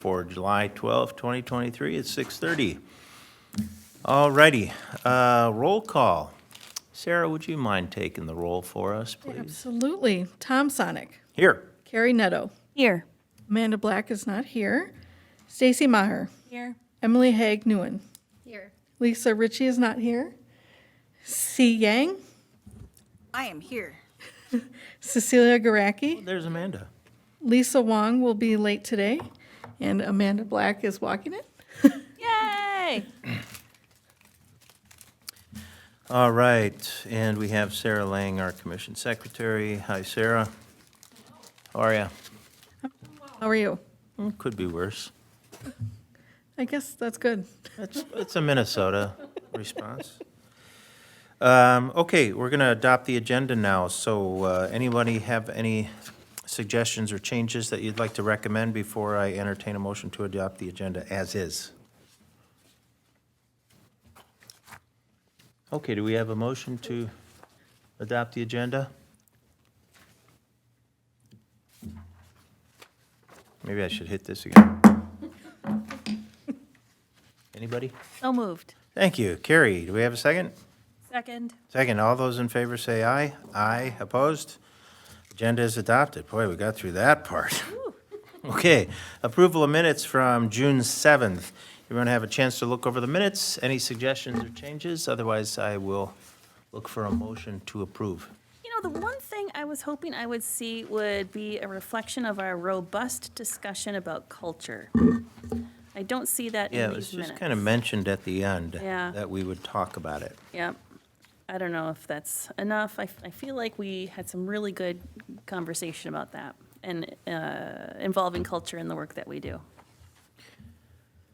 for July 12, 2023 at 6:30. All righty, roll call. Sara, would you mind taking the roll for us, please? Absolutely. Tom Sonnek. Here. Carey Nadeau. Here. Amanda Black is not here. Stacy Maher. Here. Emily Haeg Nguyen. Here. Lisa Ritchie is not here. C. Yang. I am here. Cecelia Goracki. There's Amanda. Lisa Wong will be late today, and Amanda Black is walking it. Yay! All right, and we have Sara Lang, our commission secretary. Hi, Sara. How are you? How are you? Could be worse. I guess that's good. It's a Minnesota response. Okay, we're going to adopt the agenda now. So anybody have any suggestions or changes that you'd like to recommend before I entertain a motion to adopt the agenda as is? Okay, do we have a motion to adopt the agenda? Maybe I should hit this again. Anybody? So moved. Thank you. Carey, do we have a second? Second. Second, all those in favor say aye. Aye, opposed? Agenda is adopted. Boy, we got through that part. Okay, approval of minutes from June 7th. You're going to have a chance to look over the minutes. Any suggestions or changes? Otherwise, I will look for a motion to approve. You know, the one thing I was hoping I would see would be a reflection of our robust discussion about culture. I don't see that Yeah, in it was these minutes. just kind of mentioned at the end Yeah. that we would talk about it. Yep. I don't know if that's enough. I feel like we had some really good conversation about that and involving culture in the work that we do.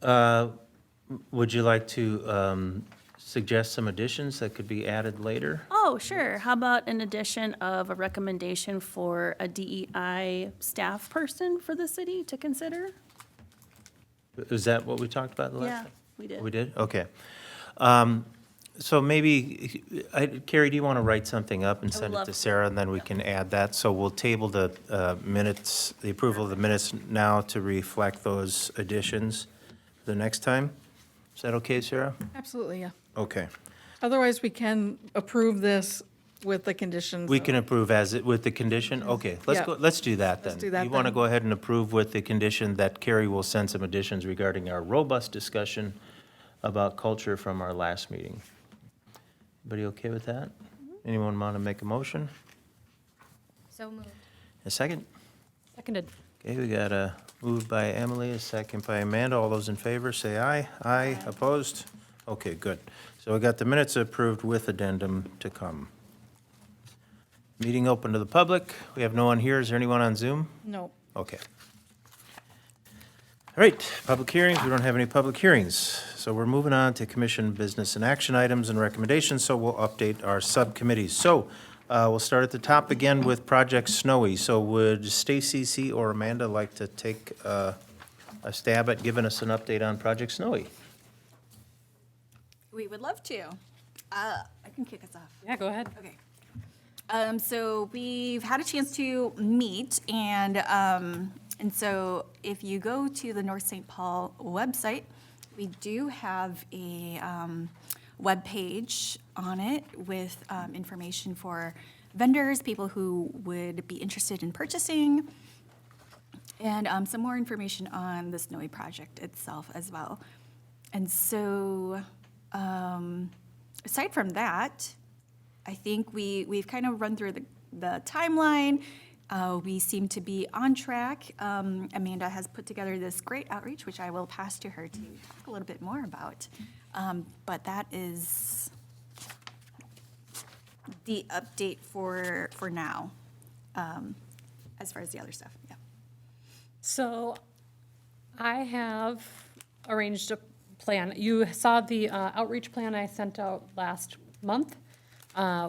Would you like to suggest some additions that could be added later? Oh, sure. How about an addition of a recommendation for a DEI staff person for the city to consider? Is that what we talked about the last Yeah, time? we did. We did? Okay. So maybe, Carey, do you want to write something up and I would send it love to to. Sara, and then we can add that? So we'll table the minutes, the approval of the minutes now to reflect those additions the next time? Is that okay, Sara? Absolutely, yeah. Okay. Otherwise, we can approve this with the conditions. We of- can approve as it, with the condition? Okay, let's Yeah. go, let's do that then. Let's do that You want to then. go ahead and approve with the condition that Carey will send some additions regarding our robust discussion about culture from our last meeting. Everybody okay with that? Anyone want to make a motion? So moved. A second? Seconded. Okay, we got a move by Emily, a second by Amanda. All those in favor, say aye. Aye, opposed? Okay, good. So we got the minutes approved with addendum to come. Meeting open to the public. We have no one here. Is there anyone on Zoom? No. Okay. All right, public hearings. We don't have any public hearings. So we're moving on to commission business and action items and recommendations, so we'll update our subcommittees. So we'll start at the top again with Project Snowy. So would Stacy, C, or Amanda like to take a stab at giving us an update on Project Snowy? We would love to. I can kick us off. Yeah, go ahead. Okay. So we've had a chance to meet, and so if you go to the North St. Paul website, we do have a web page on it with information for vendors, people who would be interested in purchasing, and some more information on the Snowy project itself as well. And so, aside from that, I think we've kind of run through the timeline. We seem to be on track. Amanda has put together this great outreach, which I will pass to her to talk a little bit more about. But that is the update for now, as far as the other stuff. Yeah. So I have arranged a plan. You saw the outreach plan I sent out last month.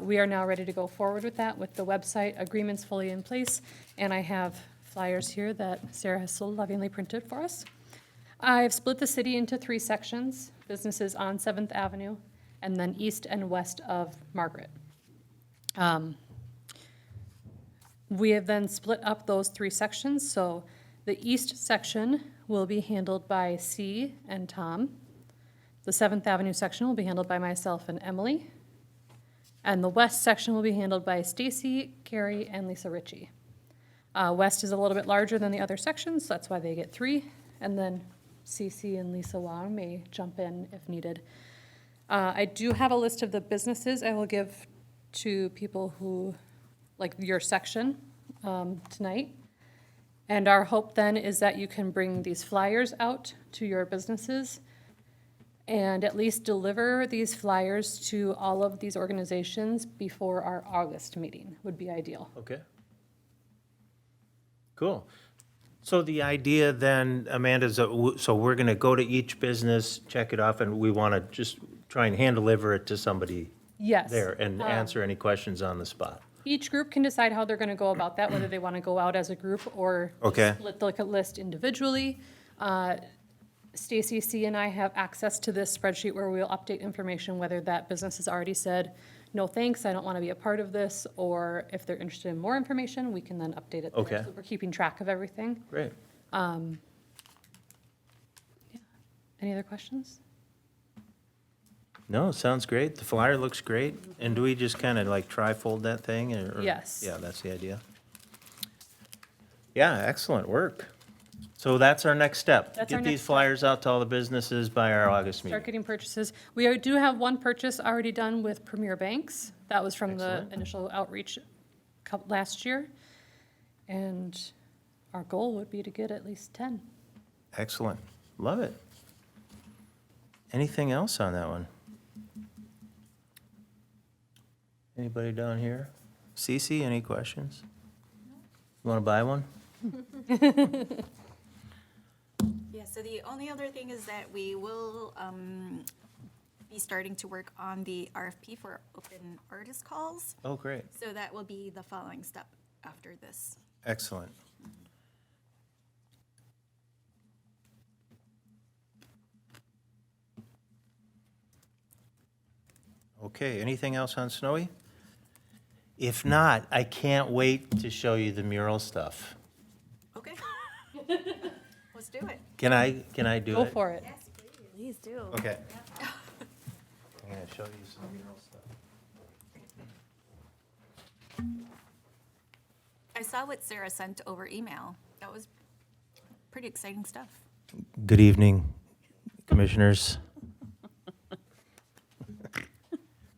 We are now ready to go forward with that, with the website agreements fully in place, and I have flyers here that Sara has so lovingly printed for us. I've split the city into 3 sections, businesses on 7th Avenue, and then east and west of Margaret. We have then split up those 3 sections, so The east section will be handled by C and Tom. The 7th Avenue section will be handled by myself and Emily. And the west section will be handled by Stacy, Carey, and Lisa Ritchie. West is a little bit larger than the other sections, so that's why they get 3. And then Cece and Lisa Wong may jump in if needed. I do have a list of the businesses I will give to people who, like your section, tonight. And our hope then is that you can bring these flyers out to your businesses and at least deliver these flyers to all of these organizations before our August meeting would be ideal. Okay. Cool. So the idea then, Amanda, is that so we're going to go to each business, check it off, and we want to just try and hand deliver it to somebody Yes. there and answer any questions on the spot. Each group can decide how they're going to go about that, whether they want to go out as a group or Okay. split the list individually. Stacy, C, and I have access to this spreadsheet where we'll update information, whether that business has already said, no thanks, I don't want to be a part of this, or if they're interested in more information, we can then update it there. Okay. So we're keeping track of everything. Great. Any other questions? No, sounds great. The flyer looks great. And do we just kind of like tri-fold that thing? Or- Yes. Yeah, that's the idea. Yeah, excellent work. So that's our next step. That's our Get next these step. flyers out to all the businesses by our August Start meeting. getting purchases. We do have one purchase already done with Premier Banks. That was from the Excellent. initial outreach last year. And our goal would be to get at least 10. Excellent. Love it. Anything else on that one? Anybody down here? Cece, any questions? You want to buy one? Yeah, so the only other thing is that we will be starting to work on the RFP for open artist calls. Oh, great. So that will be the following step after this. Excellent. Okay, anything else on Snowy? If not, I can't wait to show you the mural stuff. Okay. Let's do it. Can I do it? Go for it. Please do. Okay. I'm gonna show you some mural stuff. I saw what Sara sent over email. That was pretty exciting stuff. Good evening, commissioners.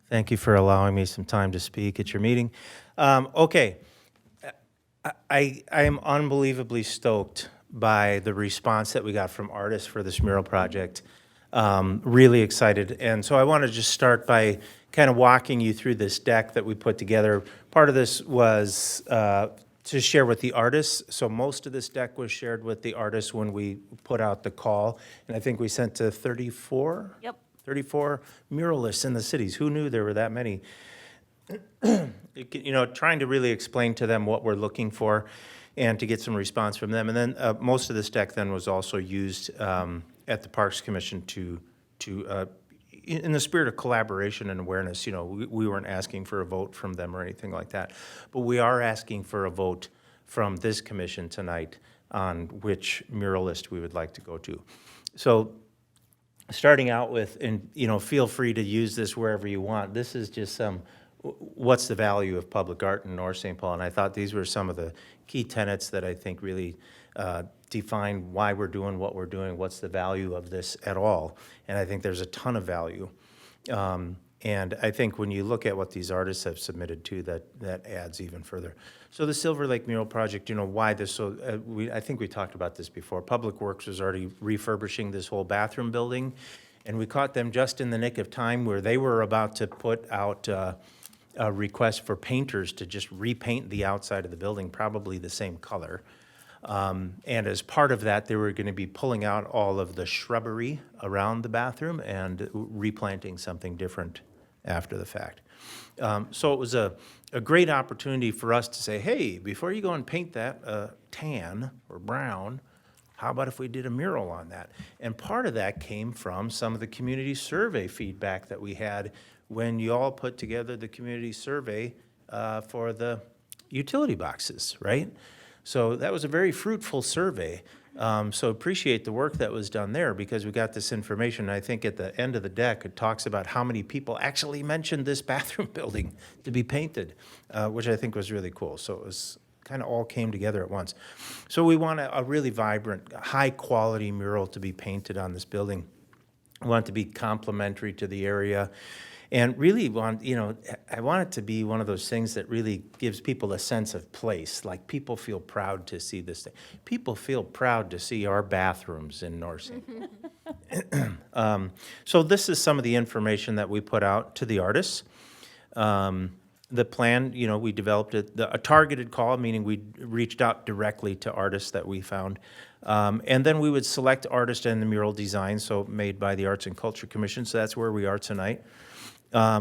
Thank you for allowing me some time to speak at your meeting. Okay, I am unbelievably stoked by the response that we got from artists for this mural project. Really excited. And so I want to just start by kind of walking you through this deck that we put together. Part of this was to share with the artists. So most of this deck was shared with the artists when we put out the call. And I think we sent to 34? Yep. 34 muralists in the cities. Who knew there were that many? Trying to really explain to them what we're looking for and to get some response from them. And then most of this deck then was also used at the Parks Commission to in the spirit of collaboration and awareness. We weren't asking for a vote from them or anything like that. But we are asking for a vote from this commission tonight on which muralist we would like to go to. So starting out with, and feel free to use this wherever you want. This is just what's the value of public art in North St. Paul? And I thought these were some of the key tenets that I think really define why we're doing what we're doing, what's the value of this at all. And I think there's a ton of value. And I think when you look at what these artists have submitted to, that adds even further. So the Silver Lake Mural Project, why this? So I think we talked about this before. Public Works was already refurbishing this whole bathroom building, and we caught them just in the nick of time where they were about to put out a request for painters to just repaint the outside of the building, probably the same color. And as part of that, they were going to be pulling out all of the shrubbery around the bathroom and replanting something different after the fact. So it was a great opportunity for us to say, hey, before you go and paint that tan or brown, how about if we did a mural on that? And part of that came from some of the community survey feedback that we had when you all put together the community survey for the utility boxes, right? So that was a very fruitful survey. So appreciate the work that was done there because we got this information. I think at the end of the deck, it talks about how many people actually mentioned this bathroom building to be painted, which I think was really cool. So it was kind of all came together at once. So we want a really vibrant, high-quality mural to be painted on this building. We want it to be complementary to the area. And really I want it to be one of those things that really gives people a sense of place. Like people feel proud to see this thing. People feel proud to see our bathrooms in North St. So this is some of the information that we put out to the artists. The plan, we developed a targeted call, meaning we reached out directly to artists that we found. And then we would select artists and the mural design, so made by the Arts and Culture Commission, so that's where we are tonight.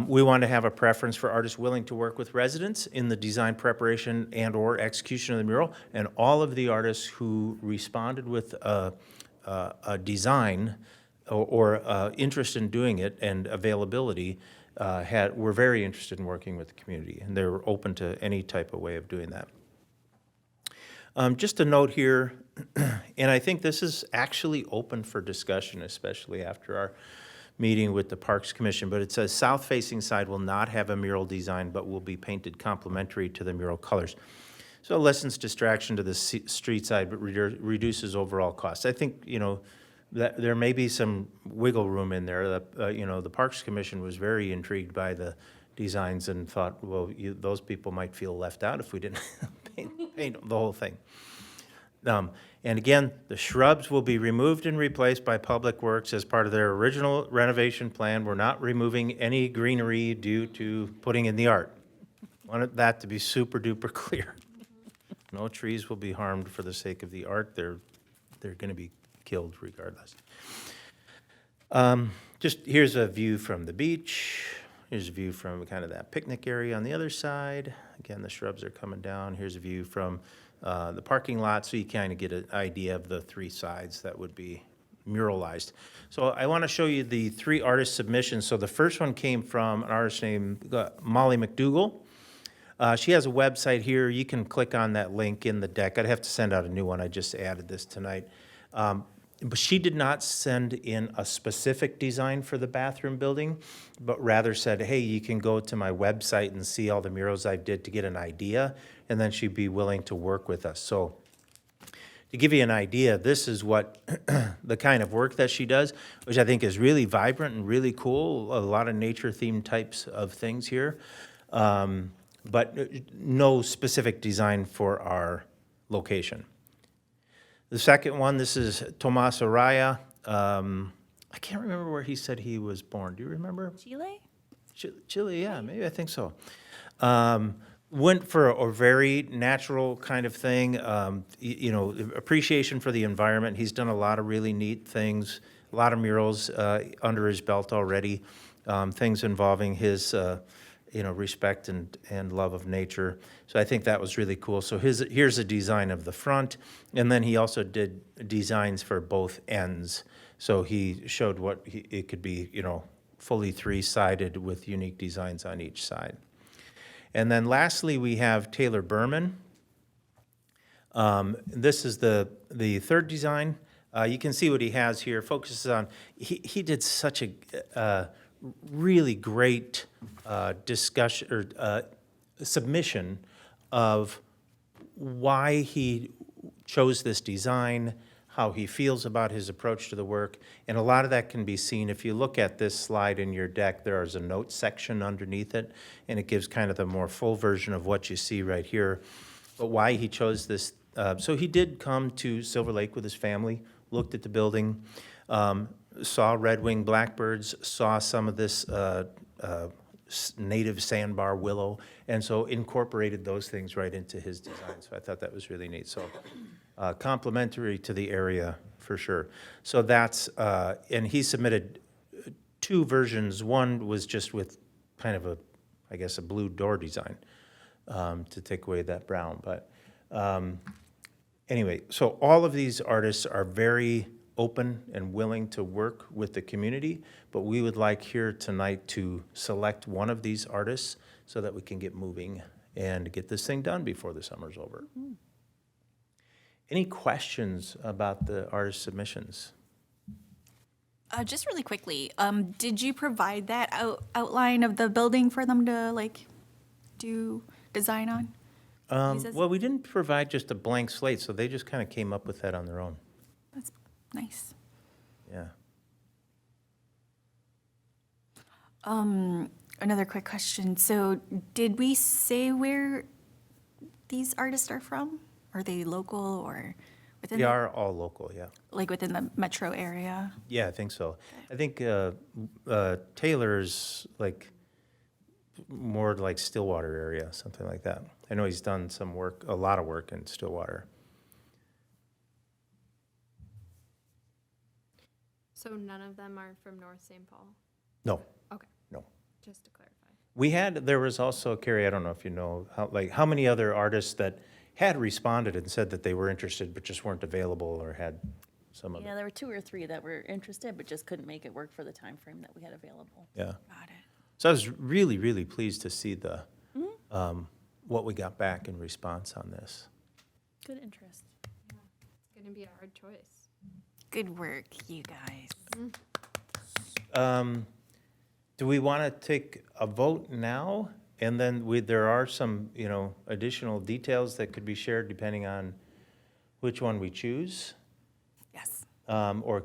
We want to have a preference for artists willing to work with residents in the design preparation and/or execution of the mural, and all of the artists who responded with a design or interest in doing it and availability were very interested in working with the community, and they were open to any type of way of doing that. Just a note here, and I think this is actually open for discussion, especially after our meeting with the Parks Commission, but it says south-facing side will not have a mural design, but will be painted complementary to the mural colors. So it lessens distraction to the street side, but reduces overall costs. I think, that there may be some wiggle room in there. The Parks Commission was very intrigued by the designs and thought, well, those people might feel left out if we didn't paint the whole thing. And again, the shrubs will be removed and replaced by Public Works as part of their original renovation plan. We're not removing any greenery due to putting in the art. Wanted that to be super duper clear. No trees will be harmed for the sake of the art. They're going to be killed regardless. Just here's a view from the beach. Here's a view from kind of that picnic area on the other side. Again, the shrubs are coming down. Here's a view from the parking lot, so you kind of get an idea of the three sides that would be muralized. So I want to show you the three artist submissions. So the first one came from an artist named Molly McDougall. She has a website here. You can click on that link in the deck. I'd have to send out a new one. I just added this tonight. But she did not send in a specific design for the bathroom building, but rather said, hey, you can go to my website and see all the murals I did to get an idea, and then she'd be willing to work with us. So to give you an idea, this is what the kind of work that she does, which I think is really vibrant and really cool, a lot of nature-themed types of things here, but no specific design for our location. The second one, this is Tomas Araya. I can't remember where he said he was born. Do you remember? Chile? Chile, yeah, maybe I think so. Went for a very natural kind of thing, appreciation for the environment. He's done a lot of really neat things, a lot of murals under his belt already, things involving his respect and love of nature. So I think that was really cool. So here's a design of the front, and then he also did designs for both ends. So he showed it could be, fully three-sided with unique designs on each side. And then lastly, we have Taylor Berman. This is the third design. You can see what he has here. Focuses on, he did such a really great discussion or submission of why he chose this design, how he feels about his approach to the work, and a lot of that can be seen. If you look at this slide in your deck, there is a notes section underneath it, and it gives kind of the more full version of what you see right here. But why he chose this, so he did come to Silver Lake with his family, looked at the building, saw red-winged blackbirds, saw some of this native sandbar willow, and so incorporated those things right into his design. So I thought that was really neat. So complementary to the area for sure. So that's, and he submitted two versions. One was just with kind of a blue door design to take away that brown. But anyway, so all of these artists are very open and willing to work with the community, but we would like here tonight to select one of these artists so that we can get moving and get this thing done before the summer's over. Any questions about the artist submissions? Just really quickly, did you provide that outline of the building for them to like do design on? Uses? Well, we didn't provide just a blank slate, so they just kind of came up with that on their own. That's nice. Yeah. Another quick question. So did we say where these artists are from? Are they local or within They the, are all local, yeah. like within the metro area? Yeah, I think so. I think Taylor's like more like Stillwater area, something like that. I know he's done some work, a lot of work in Stillwater. So none of them are from North St. Paul? No, Okay, no. just to clarify. There was also, Carey, I don't know if you know, how many other artists that had responded and said that they were interested but just weren't available or had some of Yeah, it. there were 2 or 3 that were interested, but just couldn't make it work for the time frame that we had available. Yeah. Got it. So I was really, really pleased to see what we got back in response on this. Good interest. It's gonna be a hard choice. Good work, you guys. Do we want to take a vote now? And then there are some, additional details that could be shared depending on which one we choose. Yes. Or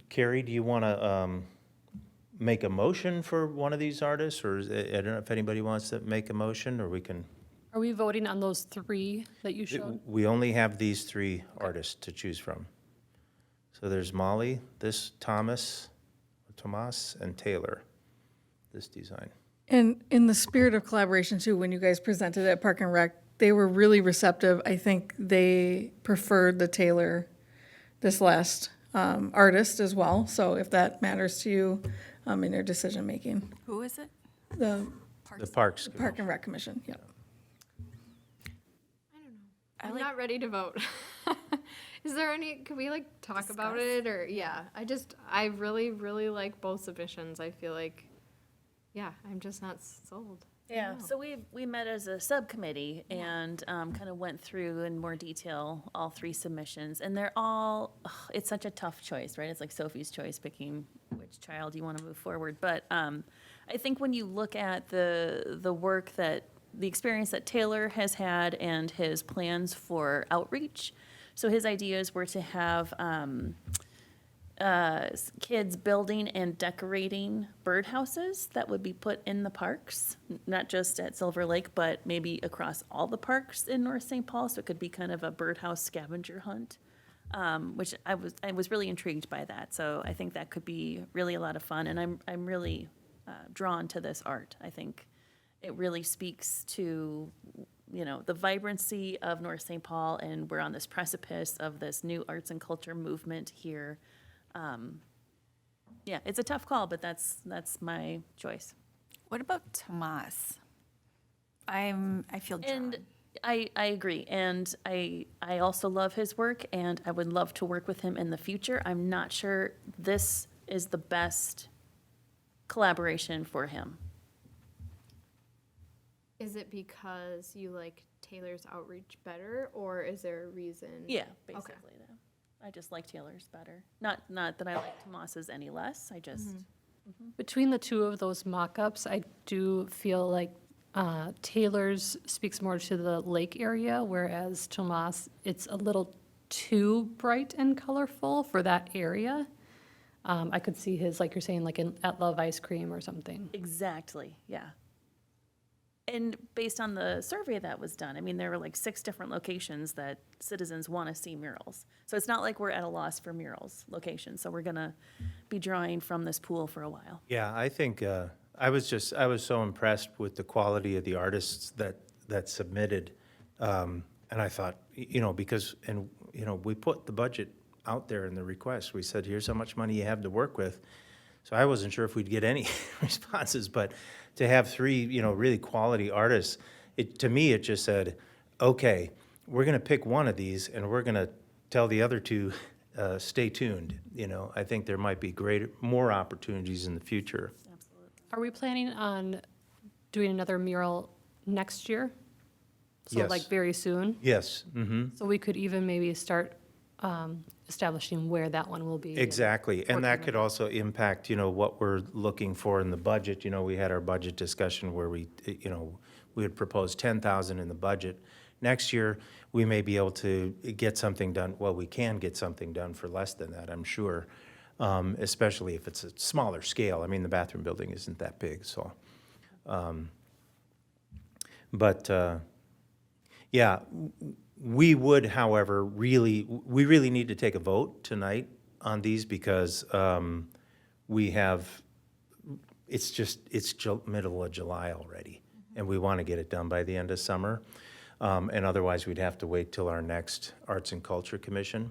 Carey, do you want to make a motion for one of these artists? Or I don't know if anybody wants to make a motion, or we can, Are we voting on those 3 that you showed? we only have these 3 artists to choose from. So there's Molly, Tomas, and Taylor, this design. And in the spirit of collaboration too, when you guys presented at Park and Rec, they were really receptive. I think they preferred the Taylor, this last artist as well. So if that matters to you in your decision-making. Who is it? The The Parks. Park and Rec Commission, yeah. I'm not ready to vote. Is there any, could we like talk about it or, yeah, I really, really like both submissions. I feel like, yeah, I'm just not sold. Yeah, so we met as a subcommittee and kind of went through in more detail all 3 submissions. And they're all, it's such a tough choice, right? It's like Sophie's choice, picking which child you want to move forward. But I think when you look at the work the experience that Taylor has had and his plans for outreach, so his ideas were to have kids building and decorating birdhouses that would be put in the parks, not just at Silver Lake, but maybe across all the parks in North St. Paul. So it could be kind of a birdhouse scavenger hunt, which I was really intrigued by that. So I think that could be really a lot of fun, and I'm really drawn to this art. I think it really speaks to the vibrancy of North St. Paul, and we're on this precipice of this new arts and culture movement here. Yeah, it's a tough call, but that's my choice. What about Tomas? I feel drawn. And I agree, and I also love his work, and I would love to work with him in the future. I'm not sure this is the best collaboration for him. Is it because you like Taylor's outreach better, or is there a reason? Yeah, basically that. I just like Taylor's better. Not that I like Tomas's any less. I just Between the 2 of those mock-ups, I do feel like Taylor's speaks more to the lake area, whereas Tomas, it's a little too bright and colorful for that area. I could see his, like you're saying, like at Love Ice Cream or something. exactly, yeah. And based on the survey that was done, I mean, there were like 6 different locations that citizens want to see murals. So it's not like we're at a loss for murals locations. So we're going to be drawing from this pool for a while. Yeah, I think, I was so impressed with the quality of the artists that submitted. And I thought, because, we put the budget out there in the request. We said, here's how much money you have to work with. So I wasn't sure if we'd get any responses, but to have 3, really quality artists, to me, it just said, okay, we're going to pick one of these and we're going to tell the other 2, stay tuned. I think there might be more opportunities in the future. Absolutely. Are we planning on doing another mural next year? So Yes. like very soon. Yes, So we could even maybe start establishing where that one will be. and exactly. And that working could with also impact, what we're looking for in the budget. We had our budget discussion where we had proposed 10,000 in the budget. Next year, we may be able to get something done, well, we can get something done for less than that, I'm sure, especially if it's a smaller scale. I mean, the bathroom building isn't that big, so. But, yeah, we would, however, we really need to take a vote tonight on these because we have, it's middle of July already, and we want to get it done by the end of summer. And otherwise, we'd have to wait till our next Arts and Culture Commission.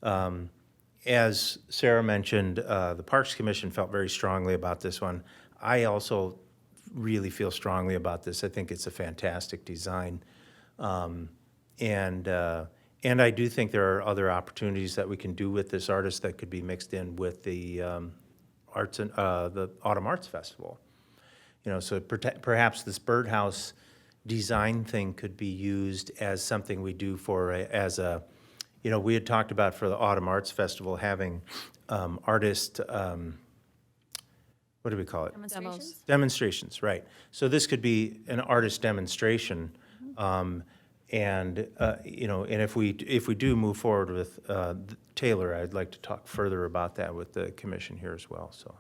As Sara mentioned, the Parks Commission felt very strongly about this one. I also really feel strongly about this. I think it's a fantastic design. And I do think there are other opportunities that we can do with this artist that could be mixed in with the arts and the Autumn Arts Festival. So perhaps this birdhouse design thing could be used as something we do we had talked about for the Autumn Arts Festival having artist, what do we call it? Demonstrations? Demonstrations, right. So this could be an artist demonstration. And if we do move forward with Taylor, I'd like to talk further about that with the commission here as well, so.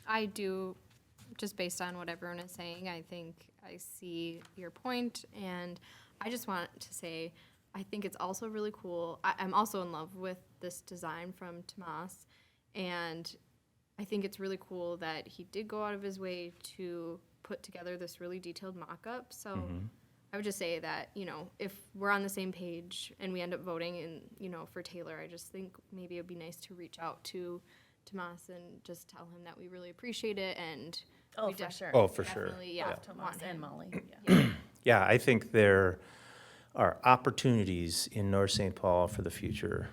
I do, just based on what everyone is saying, I think I see your point, and I just want to say, I think it's also really cool. I'm also in love with this design from Tomas, and I think it's really cool that he did go out of his way to put together this really detailed mock-up. So I would just say that, if we're on the same page and we end up voting for Taylor, I just think maybe it'd be nice to reach out to Tomas and just tell him that we really appreciate it, and Oh, we for sure. Oh, for sure. definitely, yeah, Tomas want and him. Molly, yeah. Yeah, I think there are opportunities in North St. Paul for the future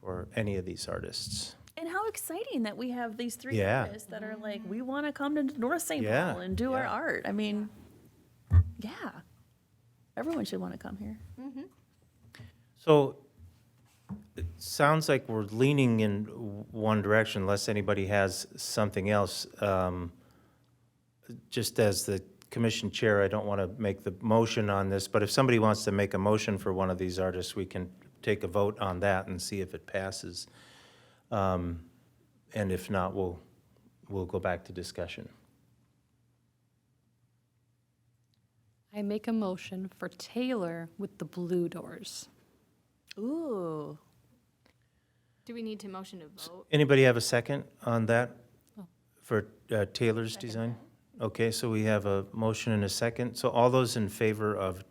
for any of these artists. And how exciting that we have these three Yeah. artists that are like, we want to come to North St. Yeah, Paul and do our yeah. art. I mean, yeah. Everyone should want to come here. So it sounds like we're leaning in one direction unless anybody has something else. Just as the commission chair, I don't want to make the motion on this, but if somebody wants to make a motion for one of these artists, we can take a vote on that and see if it passes. And if not, we'll go back to discussion. I make a motion for Taylor with the blue doors. Ooh. Do we need to motion to vote? Anybody have a second on that for Taylor's design? Okay, so we have a motion and a second. So all those in favor of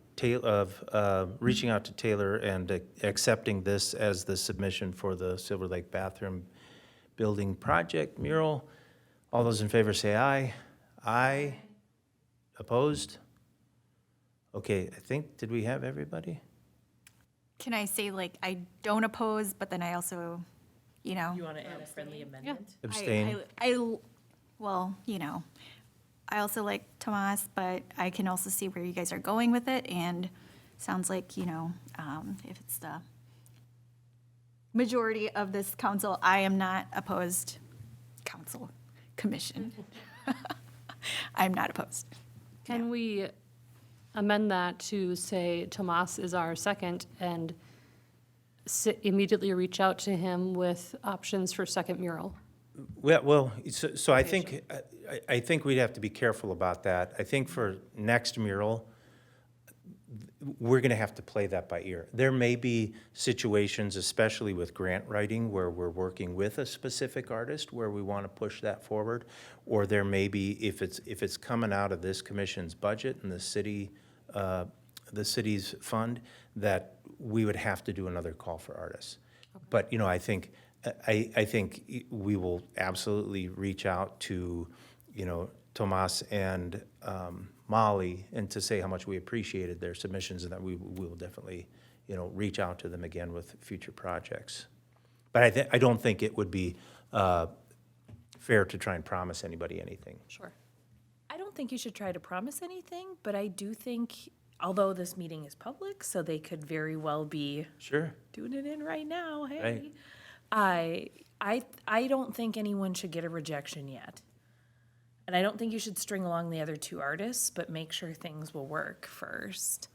reaching out to Taylor and accepting this as the submission for the Silver Lake bathroom building project mural, all those in favor say aye. Aye. Opposed? Okay, did we have everybody? Can I say, I don't oppose, but then I also, You want to add a friendly amendment? Abstain? I also like Tomas, but I can also see where you guys are going with it, and sounds like, if it's the majority of this council, I am not opposed. Council, commission. I'm not opposed. Can we amend that to say Tomas is our second and immediately reach out to him with options for second mural? Well, so I think we'd have to be careful about that. I think for next mural, we're going to have to play that by ear. There may be situations, especially with grant writing, where we're working with a specific artist, where we want to push that forward. Or there may be, if it's coming out of this commission's budget and the city's fund, that we would have to do another call for artists. But, I think we will absolutely reach out to, Tomas and Molly, and to say how much we appreciated their submissions, and that we will definitely, reach out to them again with future projects. But I don't think it would be fair to try and promise anybody anything. Sure. I don't think you should try to promise anything, but I do think, although this meeting is public, so they could very well be Sure. doing it in right now, hey. I don't think anyone should get a rejection yet. And I don't think you should string along the other two artists, but make sure things will work first.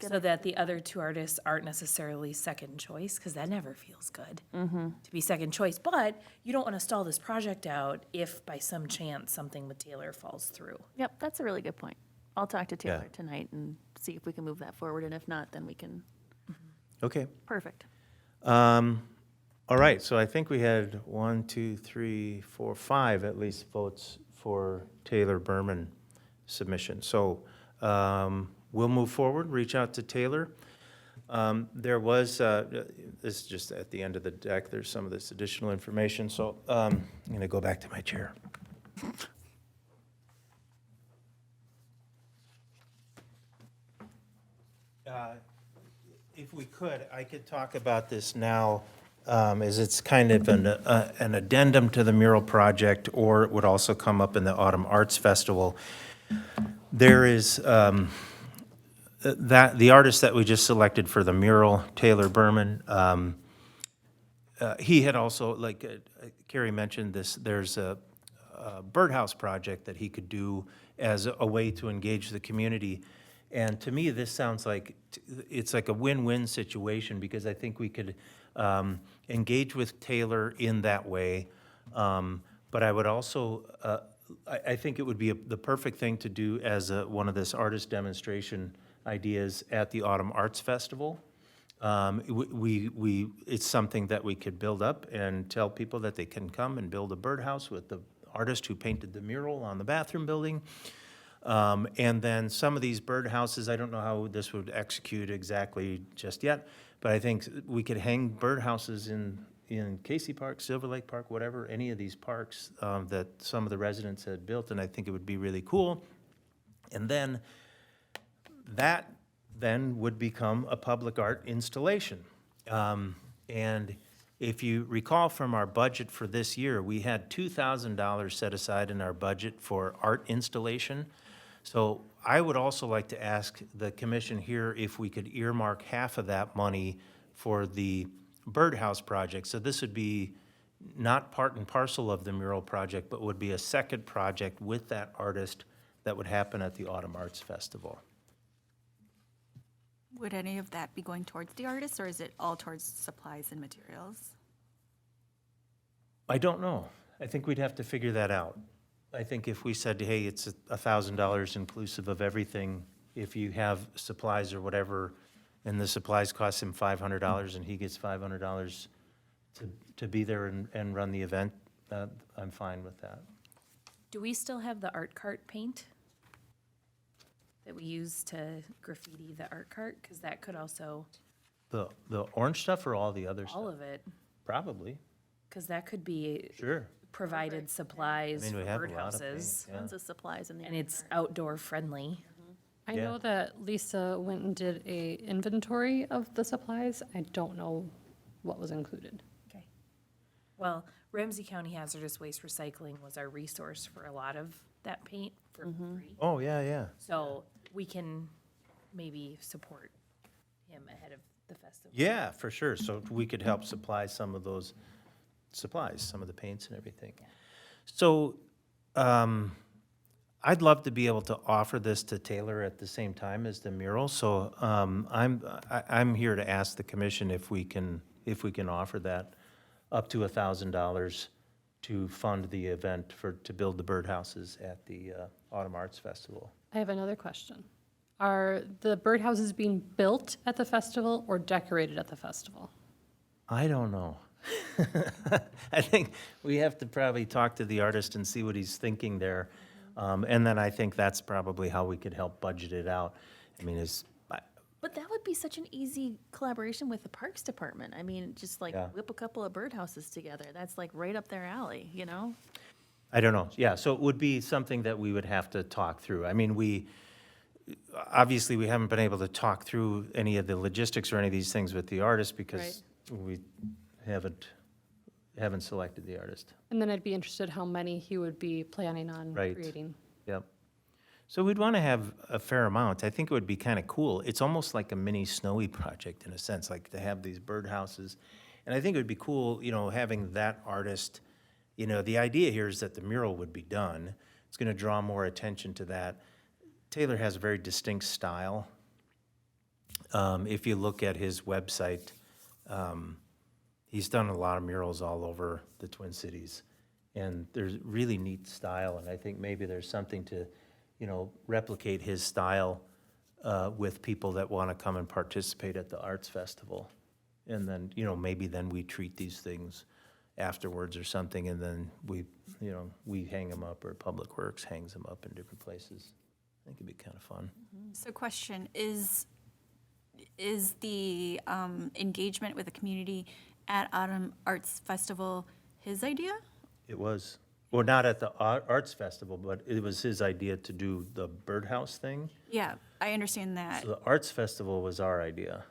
So that the other two artists aren't necessarily second choice, because that never feels good to be second choice. But you don't want to stall this project out if by some chance something with Taylor falls through. Yep, that's a really good point. I'll talk to Taylor Yeah. tonight and see if we can move that forward, and if not, then we can, Okay. perfect. All right, so I think we had 1, 2, 3, 4, 5 at least votes for Taylor Berman submission. So we'll move forward, reach out to Taylor. There was, this is just at the end of the deck, there's some of this additional information, so I'm going to go back to my chair. If we could, I could talk about this now, as it's kind of an addendum to the mural project, or it would also come up in the Autumn Arts Festival. There is the artist that we just selected for the mural, Taylor Berman. He had also, like Carey mentioned, there's a birdhouse project that he could do as a way to engage the community. And to me, this sounds like it's like a win-win situation, because I think we could engage with Taylor in that way. But I would also, I think it would be the perfect thing to do as one of this artist demonstration ideas at the Autumn Arts Festival. It's something that we could build up and tell people that they can come and build a birdhouse with the artist who painted the mural on the bathroom building. And then some of these birdhouses, I don't know how this would execute exactly just yet, but I think we could hang birdhouses in Casey Park, Silver Lake Park, whatever, any of these parks that some of the residents had built, and I think it would be really cool. And then that then would become a public art installation. And if you recall from our budget for this year, we had $2,000 set aside in our budget for art installation. So I would also like to ask the commission here if we could earmark half of that money for the birdhouse project. So this would be not part and parcel of the mural project, but would be a second project with that artist that would happen at the Autumn Arts Festival. Would any of that be going towards the artist, or is it all towards supplies and materials? I don't know. I think we'd have to figure that out. I think if we said, hey, it's $1,000 inclusive of everything, if you have supplies or whatever, and the supplies cost him $500 and he gets $500 to be there and run the event, I'm fine with that. Do we still have the art cart paint that we use to graffiti the art cart? Because that could also, The orange stuff or all the other stuff? all of it, Probably, because that could be sure. provided supplies I mean, for we have a lot of birdhouses. paint, yeah. Tons of supplies in the. And it's outdoor friendly. I Yeah. know that Lisa went and did a inventory of the supplies. I don't know what was included. Okay. Well, Ramsey County Hazardous Waste Recycling was our resource for a lot of that paint for free. Oh, yeah. So we can maybe support him ahead of the festival. Yeah, for sure. So we could help supply some of those supplies, some of the paints and everything. So I'd love to be able to offer this to Taylor at the same time as the mural. So I'm here to ask the commission if we can offer that up to $1,000 to fund the event to build the birdhouses at the Autumn Arts Festival. I have another question. Are the birdhouses being built at the festival or decorated at the festival? I don't know. I think we have to probably talk to the artist and see what he's thinking there. And then I think that's probably how we could help budget it out. I mean, But that would be such an easy collaboration with the Parks Department. I mean, just like Yeah. whip a couple of birdhouses together. That's like right up their alley, you know? I don't know. Yeah, so it would be something that we would have to talk through. I mean, obviously, we haven't been able to talk through any of the logistics or any of these things with the artist because we haven't selected the artist. And then I'd be interested how many he would be planning on Right. creating. Yep. So we'd want to have a fair amount. I think it would be kind of cool. It's almost like a mini snowy project in a sense, like to have these birdhouses. And I think it would be cool, you know, having that artist, you know, the idea here is that the mural would be done. It's going to draw more attention to that. Taylor has a very distinct style. If you look at his website, he's done a lot of murals all over the Twin Cities. And there's really neat style, and I think maybe there's something to, you know, replicate his style with people that want to come and participate at the Arts Festival. And then, you know, maybe then we treat these things afterwards or something, and then we, you know, we hang them up, or Public Works hangs them up in different places. I think it'd be kind of fun. So question, is the engagement with the community at Autumn Arts Festival his idea? It was, well, not at the Arts Festival, but it was his idea to do the birdhouse thing. Yeah, I understand that. So the Arts Festival was our idea.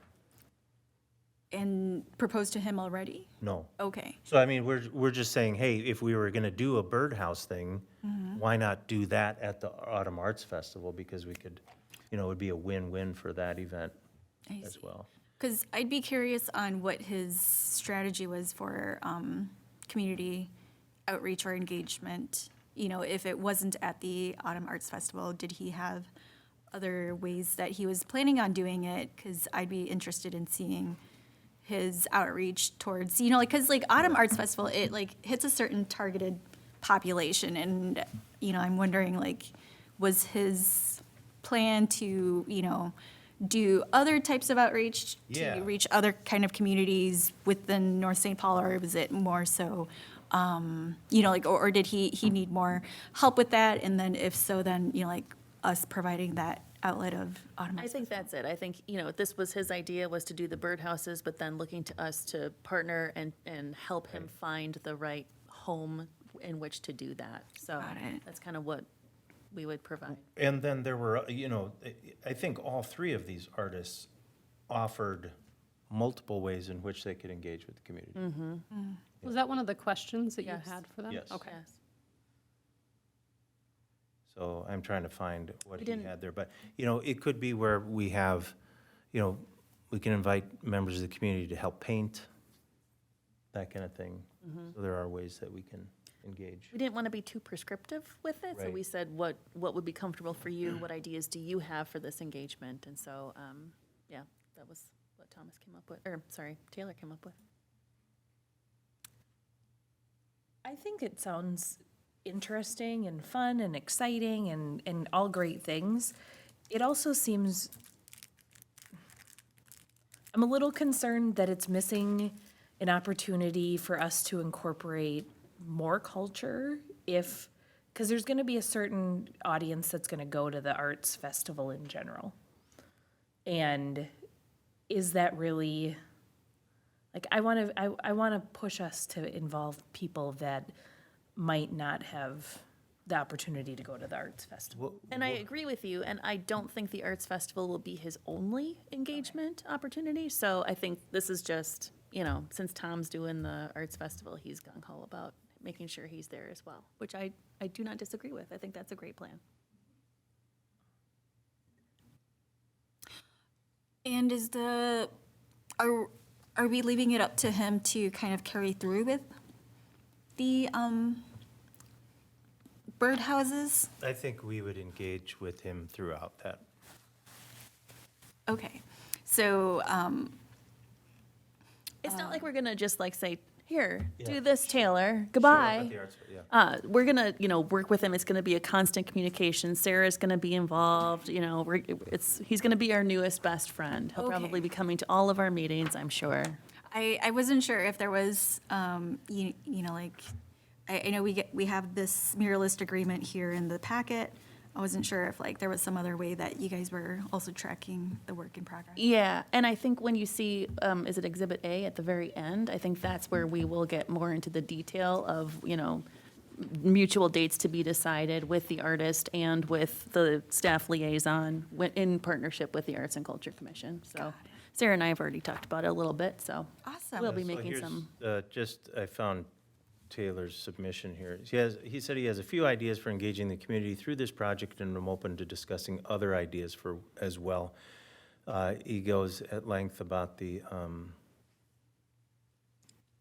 And proposed to him already? No. Okay. So, I mean, we're just saying, hey, if we were gonna do a birdhouse thing, why not do that at the Autumn Arts Festival? Because we could, you know, it would be a win-win for that event I as see. well. Because I'd be curious on what his strategy was for community outreach or engagement. You know, if it wasn't at the Autumn Arts Festival, did he have other ways that he was planning on doing it? Because I'd be interested in seeing his outreach towards, you know, like, because like Autumn Arts Festival, it like hits a certain targeted population. And, you know, I'm wondering, like, was his plan to, you know, do other types of outreach Yeah. to reach other kind of communities within North St. Paul, or was it more so, you know, like, or did he need more help with that? And then if so, then, you know, like us providing that outlet of Autumn I Arts think that's it. I think, you know, this was his idea, was to do the birdhouses, but then looking to us to partner and help him find the right home in which to do that. So Got it. that's kind of what we would provide. And then there were, you know, I think all three of these artists offered multiple ways in which they could engage with the community. Was that one of the questions that you Yes. had for them? Yes. Okay. Yes. So I'm trying to find what We he didn't- had there. But, you know, it could be where we have, you know, we can invite members of the community to help paint, that kind of thing. So there are ways that we can engage. We didn't want to be too prescriptive with it, so Right. we said, what would be comfortable for you? What ideas do you have for this engagement? And so, yeah, that was what Thomas came up with, or, sorry, Taylor came up with. I think it sounds interesting and fun and exciting and all great things. It also seems, I'm a little concerned that it's missing an opportunity for us to incorporate more culture because there's going to be a certain audience that's going to go to the arts festival in general. And is that really, like, I want to push us to involve people that might not have the opportunity to go to the arts festival. And I agree with you, and I don't think the Arts Festival will be his only engagement opportunity. So I think this is just, you know, since Tom's doing the Arts Festival, he's gung-ho about making sure he's there as well, which I do not disagree with. I think that's a great plan. And are we leaving it up to him to kind of carry through with the birdhouses? I think we would engage with him throughout that. Okay, so, It's not like we're gonna just like say, here, Yeah. do this, Taylor, At goodbye. the arts, yeah. We're gonna, you know, work with him. It's gonna be a constant communication. Sarah's gonna be involved, you know, he's gonna be our newest best friend. He'll Okay. probably be coming to all of our meetings, I'm sure. I wasn't sure if there was, you know, like, I know we have this muralist agreement here in the packet. I wasn't sure if like there was some other way that you guys were also tracking the work in progress. Yeah, and I think when you see, is it Exhibit A at the very end? I think that's where we will get more into the detail of, you know, mutual dates to be decided with the artist and with the staff liaison in partnership with the Arts and Culture Commission. So Sarah and I have already talked about it a little bit, so Awesome. we'll be So making here's, some. I found Taylor's submission here. He said he has a few ideas for engaging the community through this project, and I'm open to discussing other ideas as well. He goes at length about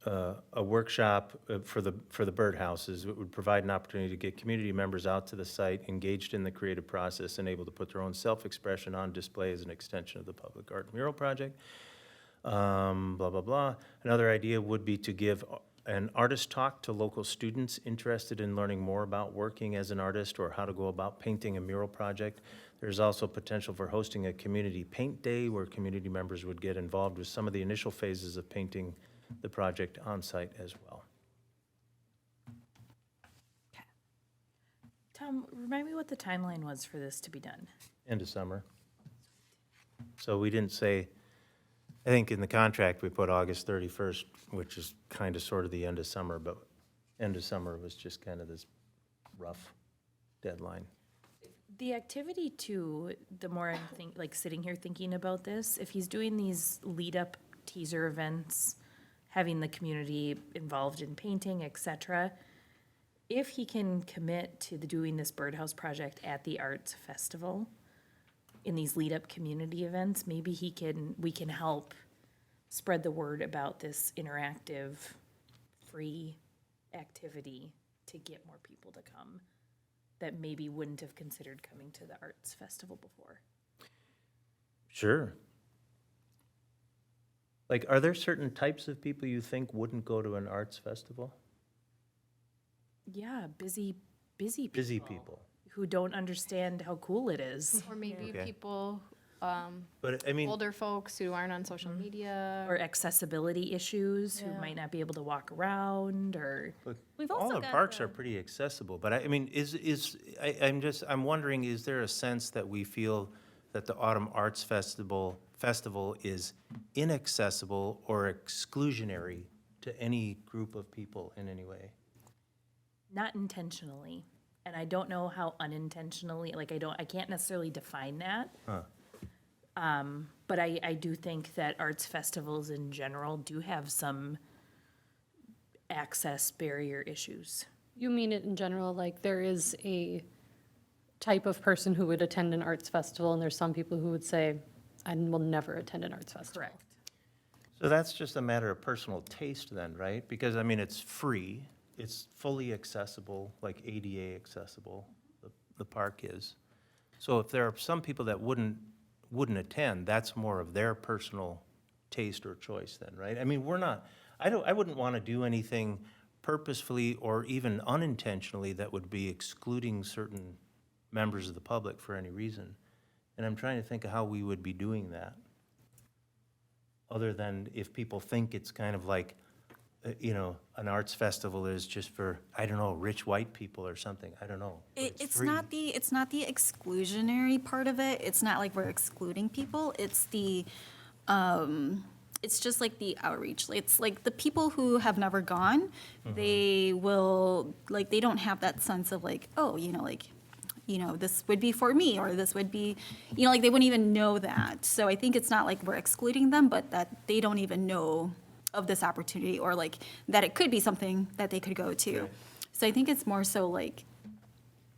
a workshop for the birdhouses. It would provide an opportunity to get community members out to the site, engaged in the creative process, and able to put their own self-expression on display as an extension of the public art mural project. Blah, blah, blah. Another idea would be to give an artist talk to local students interested in learning more about working as an artist or how to go about painting a mural project. There's also potential for hosting a community paint day where community members would get involved with some of the initial phases of painting the project on site as well. Tom, remind me what the timeline was for this to be done. End of summer. So we didn't say, I think in the contract, we put August 31st, which is kind of sort of the end of summer, but end of summer was just kind of this rough deadline. The activity too, the more I'm sitting here thinking about this, if he's doing these lead-up teaser events, having the community involved in painting, et cetera, if he can commit to doing this birdhouse project at the arts festival, in these lead-up community events, maybe we can help spread the word about this interactive, free activity to get more people to come that maybe wouldn't have considered coming to the arts festival before. Sure. Like, are there certain types of people you think wouldn't go to an arts festival? Yeah, busy people. Busy people. Who don't understand how cool it is. Or maybe Okay. people, But, I mean, older folks who aren't on social media. Or accessibility issues, who might not be able to walk around, or, We've all also the got parks the- are pretty accessible, but I mean, I'm wondering, is there a sense that we feel that the Autumn Arts Festival is inaccessible or exclusionary to any group of people in any way? not intentionally. And I don't know how unintentionally, I can't necessarily define that. But I do think that arts festivals in general do have some access barrier issues. You mean it in general, like there is a type of person who would attend an arts festival, and there's some people who would say, I will never attend an arts festival. Correct. So that's just a matter of personal taste then, right? Because, I mean, it's free, it's fully accessible, like ADA accessible, the park is. So if there are some people that wouldn't attend, that's more of their personal taste or choice then, right? I mean, I wouldn't want to do anything purposefully or even unintentionally that would be excluding certain members of the public for any reason. And I'm trying to think of how we would be doing that. Other than if people think it's kind of like, an arts festival is just for, I don't know, rich white people or something, I don't know. But It's free. not the exclusionary part of it. It's not like we're excluding people. It's it's just like the outreach. It's like the people who have never gone, they will, they don't have that sense of this would be for me, or this would be, they wouldn't even know that. So I think it's not like we're excluding them, but that they don't even know of this opportunity, or that it could be something that they could go to. Right. So I think it's more so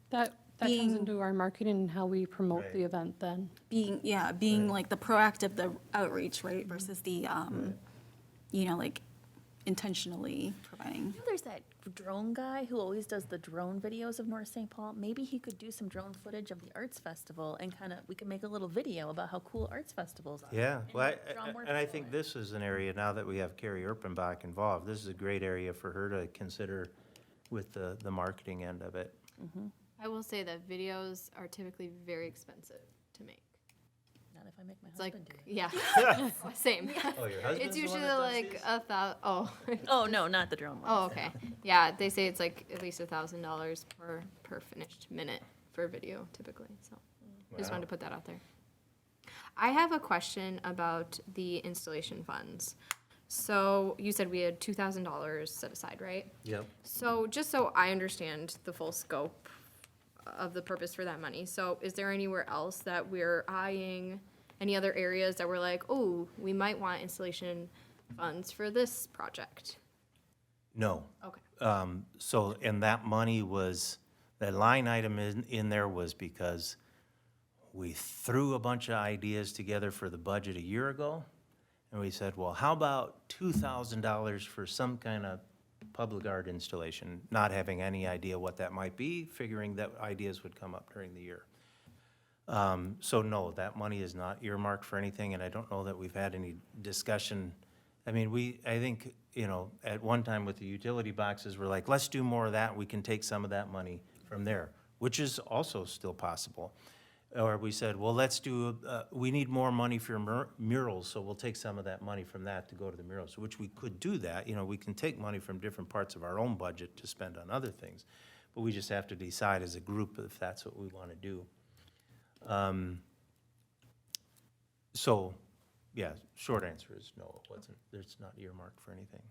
That comes Being- into our marketing and how we promote Right. the event then. being the proactive, the outreach, right, versus the, intentionally providing. There's that drone guy who always does the drone videos of North St. Paul. Maybe he could do some drone footage of the arts festival and we could make a little video about how cool arts festivals are. Yeah, well, draw more and I people think in. this is an area, now that we have Carey Erpenbach involved, this is a great area for her to consider with the marketing end of it. I will say that videos are typically very expensive to make. Not if I make my It's like, husband do it. yeah, same. Oh, your husband's It's the one usually that does like these? 1,000, Oh, no, not the drone one. oh, okay. Yeah, they say it's like at least $1,000 per finished minute for video typically, so just wanted to put that out there. I have a question about the installation funds. So you said we had $2,000 set aside, right? Yep. So just so I understand the full scope of the purpose for that money, so is there anywhere else that we're eyeing, any other areas that we're like, oh, we might want installation funds for this project? No. Okay. So, and that money was, that line item in there was because we threw a bunch of ideas together for the budget a year ago. And we said, well, how about $2,000 for some kind of public art installation? Not having any idea what that might be, figuring that ideas would come up during the year. So no, that money is not earmarked for anything, and I don't know that we've had any discussion. I mean, I think, you know, at one time with the utility boxes, we're like, let's do more of that, we can take some of that money from there, which is also still possible. Or we said, well, let's do, we need more money for murals, so we'll take some of that money from that to go to the murals, which we could do that. You know, we can take money from different parts of our own budget to spend on other things, but we just have to decide as a group if that's what we want to do. So, yeah, short answer is no, it wasn't, it's not earmarked for anything.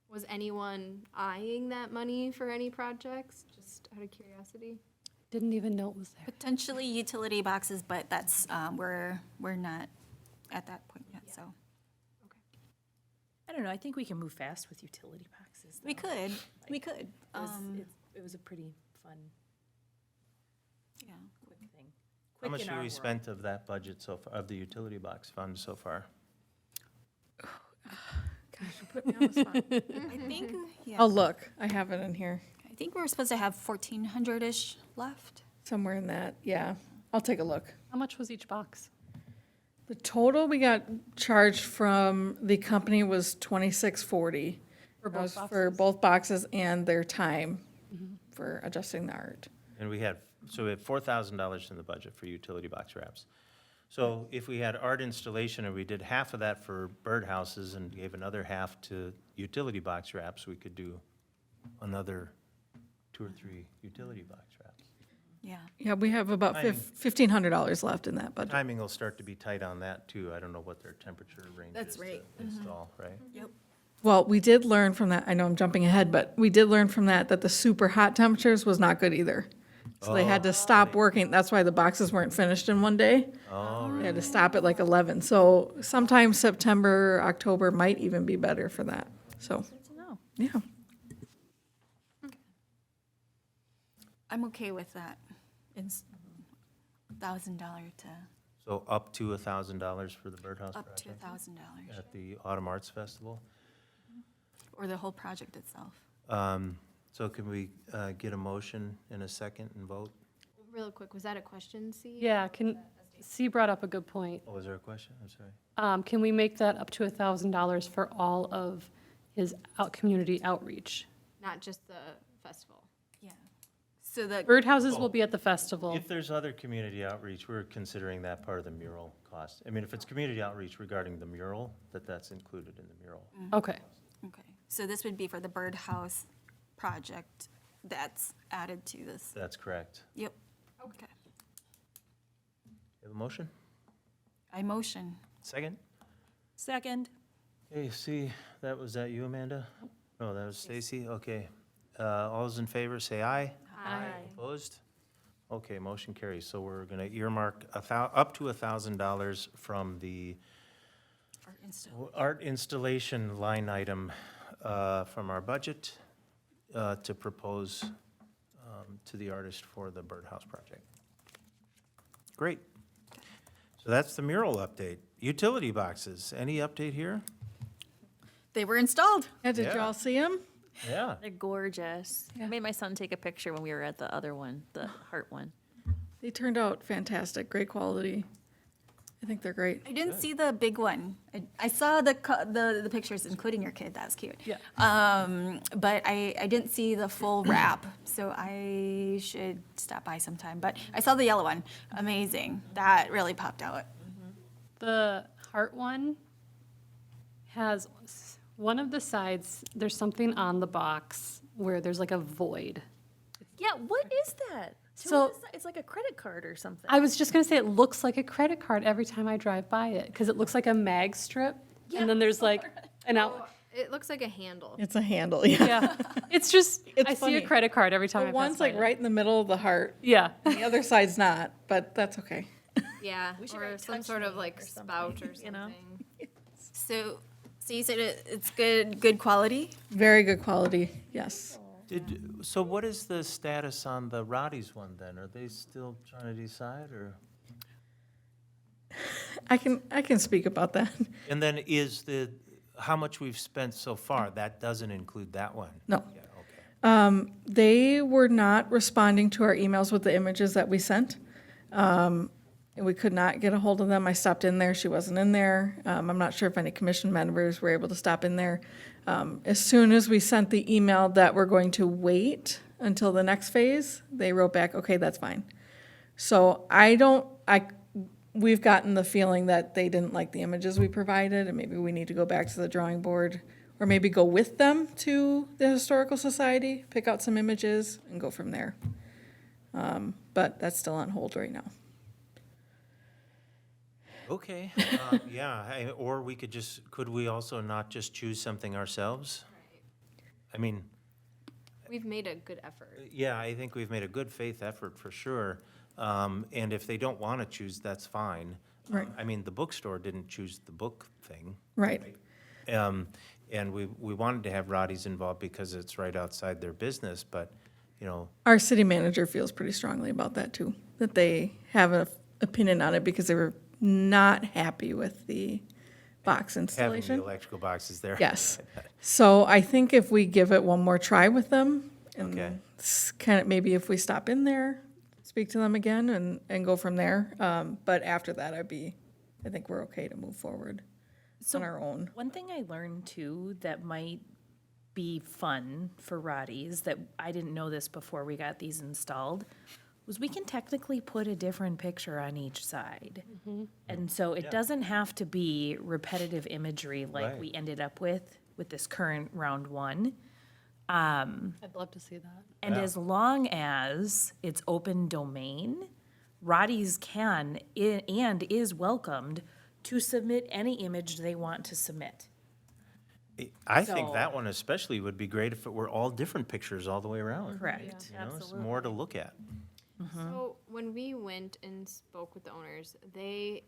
Was anyone eyeing that money for any projects, just out of curiosity? Didn't even know it was there. Potentially utility boxes, but that's, we're not at that point yet, so. I don't know, I think we can move fast with utility boxes. We though. could, we could. It was, it was a pretty fun, Yeah. quick thing. How Quick much in have our we world. spent of that budget so far, of the utility box fund so far? I think, yeah, I'll look. I have it in here, I think we're supposed to have 1,400-ish left. somewhere in that, yeah. I'll take a look. How much was each box? The total we got charged from the company was $26.40. For That was both for boxes? both boxes and their time for adjusting the art. And we had $4,000 in the budget for utility box wraps. So if we had art installation and we did half of that for birdhouses and gave another half to utility box wraps, we could do another 2 or 3 utility box wraps. Yeah. Yeah, we have about Timing. $1,500 left in that budget. Timing will start to be tight on that too. I don't know what their temperature range That's is to right. install, right? Yep. Well, we did learn from that, I know I'm jumping ahead, but we did learn from that the super hot temperatures was not good either. So they had to stop working, that's why the boxes weren't finished in one day. Oh, They had to stop at like 11, so sometime September, October might even be better for that, so, Good to know. yeah. I'm okay with that. It's $1,000 to, so up to $1,000 for the birdhouse up to project $1,000, at the Autumn Arts Festival. or the whole project itself. So can we get a motion in a second and vote? Real quick, was that a question, C? Yeah, C brought up a good point. Oh, was there a question? I'm sorry. Can we make that up to $1,000 for all of his community outreach? Not just the festival. Yeah. So the, Birdhouses will be at the festival. If there's other community outreach, we're considering that part of the mural cost. I mean, if it's community outreach regarding the mural, that's included in the mural. Okay. okay, so this would be for the birdhouse project that's added to this. That's correct. Yep. Okay. You have a motion? I motion. Second? Second. Okay, see, was that you, Amanda? No, that was Stacy, okay. All those in favor, say aye. Aye. Opposed? Okay, motion carries. So we're gonna earmark up to $1,000 from the Or insta- art installation line item from our budget to propose to the artist for the birdhouse project. Great. So that's the mural update. Utility boxes, any update here? They were installed. Yeah, did Yeah. y'all see them? Yeah. They're gorgeous. I made my son take a picture when we were at the other one, the heart one. They turned out fantastic, great quality. I think they're great. I didn't see the big one. I saw the pictures, including your kid. That's cute. Yeah. But I didn't see the full wrap, so I should stop by sometime. But I saw the yellow one. Amazing. That really popped out. The heart one has one of the sides, there's something on the box where there's like a void. Yeah, what is that? So- It's like a credit card or something. I was just gonna say, it looks like a credit card every time I drive by it, because it looks like a mag strip, and then there's like an out, It looks like a handle. It's a handle, yeah. yeah. It's just, It's I see funny. a credit card every time I The pass one's by like it. right in the middle of the heart, Yeah. the other side's not, but that's okay. Yeah, should or write some touch sort of me like or something, spout or you know? something. So So you said it's good quality? Very good quality, yes. So what is the status on the Roddy's one then? Are they still trying to decide, or? I can speak about that. And then is how much we've spent so far, that doesn't include that one? No. Yeah, okay. They were not responding to our emails with the images that we sent. And we could not get a hold of them. I stopped in there, she wasn't in there. I'm not sure if any commission members were able to stop in there. As soon as we sent the email that we're going to wait until the next phase, they wrote back, okay, that's fine. So we've gotten the feeling that they didn't like the images we provided, and maybe we need to go back to the drawing board, or maybe go with them to the Historical Society, pick out some images, and go from there. But that's still on hold right now. Okay, yeah, or we could we also not just choose something ourselves? I mean, We've made a good effort. yeah, I think we've made a good faith effort for sure. And if they don't want to choose, that's fine. Right. I mean, the bookstore didn't choose the book thing. Right. And we wanted to have Roddy's involved because it's right outside their business, but, you know, Our city manager feels pretty strongly about that too, that they have an opinion on it because they were not happy with the box having the installation. electrical boxes there. Yes. So I think if we give it one more try with them, Okay. and kind of maybe if we stop in there, speak to them again and go from there. But after that, I think we're okay to move forward on our own. One thing I learned too that might be fun for Roddy's, that I didn't know this before we got these installed, was we can technically put a different picture on each side. And so it doesn't have to be repetitive imagery like Right. we ended up with this current round one. I'd love to see that. And as long as it's open domain, Roddy's can and is welcomed to submit any image they want to submit. I think So- that one especially would be great if it were all different pictures all the way around. Correct. You know, it's more to look at. So when we went and spoke with the owners, they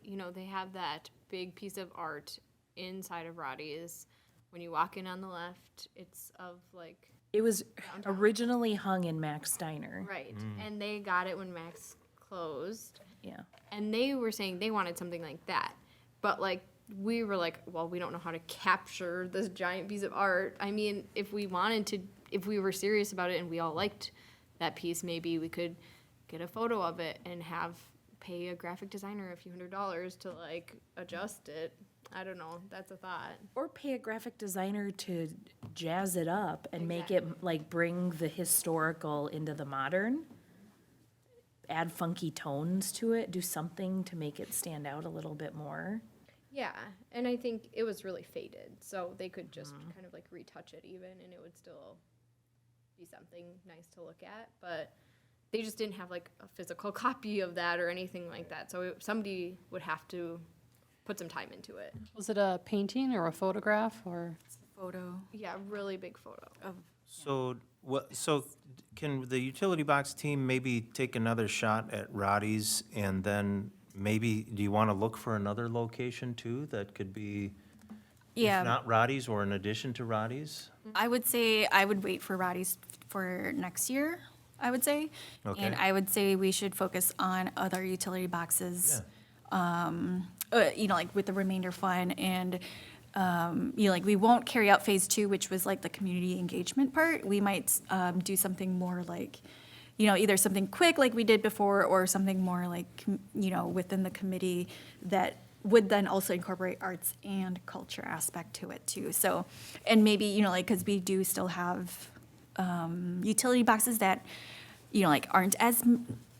have that big piece of art inside of Roddy's. When you walk in on the left, it's of like, It was originally hung in Max Diner. right, and they got it when Max closed. Yeah. And they were saying they wanted something like that. But like we were like, well, we don't know how to capture this giant piece of art. I mean, if we were serious about it and we all liked that piece, maybe we could get a photo of it and pay a graphic designer a few $100s to like adjust it. I don't know. That's a thought. Or pay a graphic designer to jazz it up and make it like bring the historical into the modern. Add funky tones to it, do something to make it stand out a little bit more. Yeah, and I think it was really faded, so they could just kind of like retouch it even, and it would still be something nice to look at. But they just didn't have like a physical copy of that or anything like that, so somebody would have to put some time into it. Was it a painting or a photograph or? Photo Yeah, really big photo. of, So can the utility box team maybe take another shot at Roddy's, and then maybe, do you want to look for another location too that could be, yeah. if not Roddy's or in addition to Roddy's? I would say I would wait for Roddy's for next year, I would say. Okay. And I would say we should focus on other utility boxes, like with the remainder fund. And, like we won't carry out phase 2, which was like the community engagement part. We might do something more like, either something quick like we did before, or something more like, within the committee that would then also incorporate arts and culture aspect to it too. So, and maybe, because we do still have utility boxes that, aren't as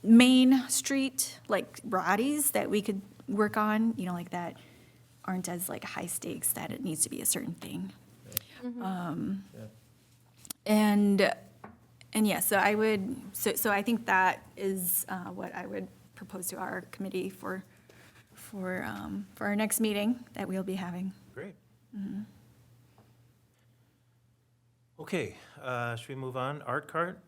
main street, like Roddy's, that we could work on, like that aren't as like high stakes that it needs to be a certain thing. And yeah, so I would, so I think that is what I would propose to our committee for our next meeting that we'll be having. Great. Okay, should we move on? Art cart?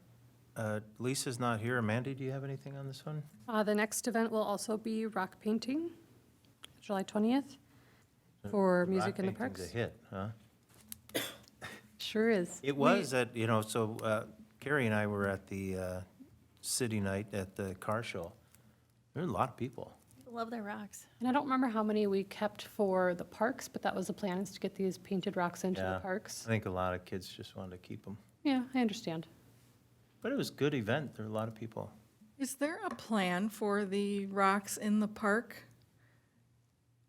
Lisa's not here. Amanda, do you have anything on this one? The next event will also be rock painting, July 20th. for music in the Rock painting's parks. a hit, huh? Sure is. It was at, Carey and I were at the city night at the car show. There were a lot of people. Love their rocks. And I don't remember how many we kept for the parks, but that was the plan, is to get these painted rocks into Yeah. the parks. I think a lot of kids just wanted to keep them. Yeah, I understand. But it was a good event. There were a lot of people. Is there a plan for the rocks in the park?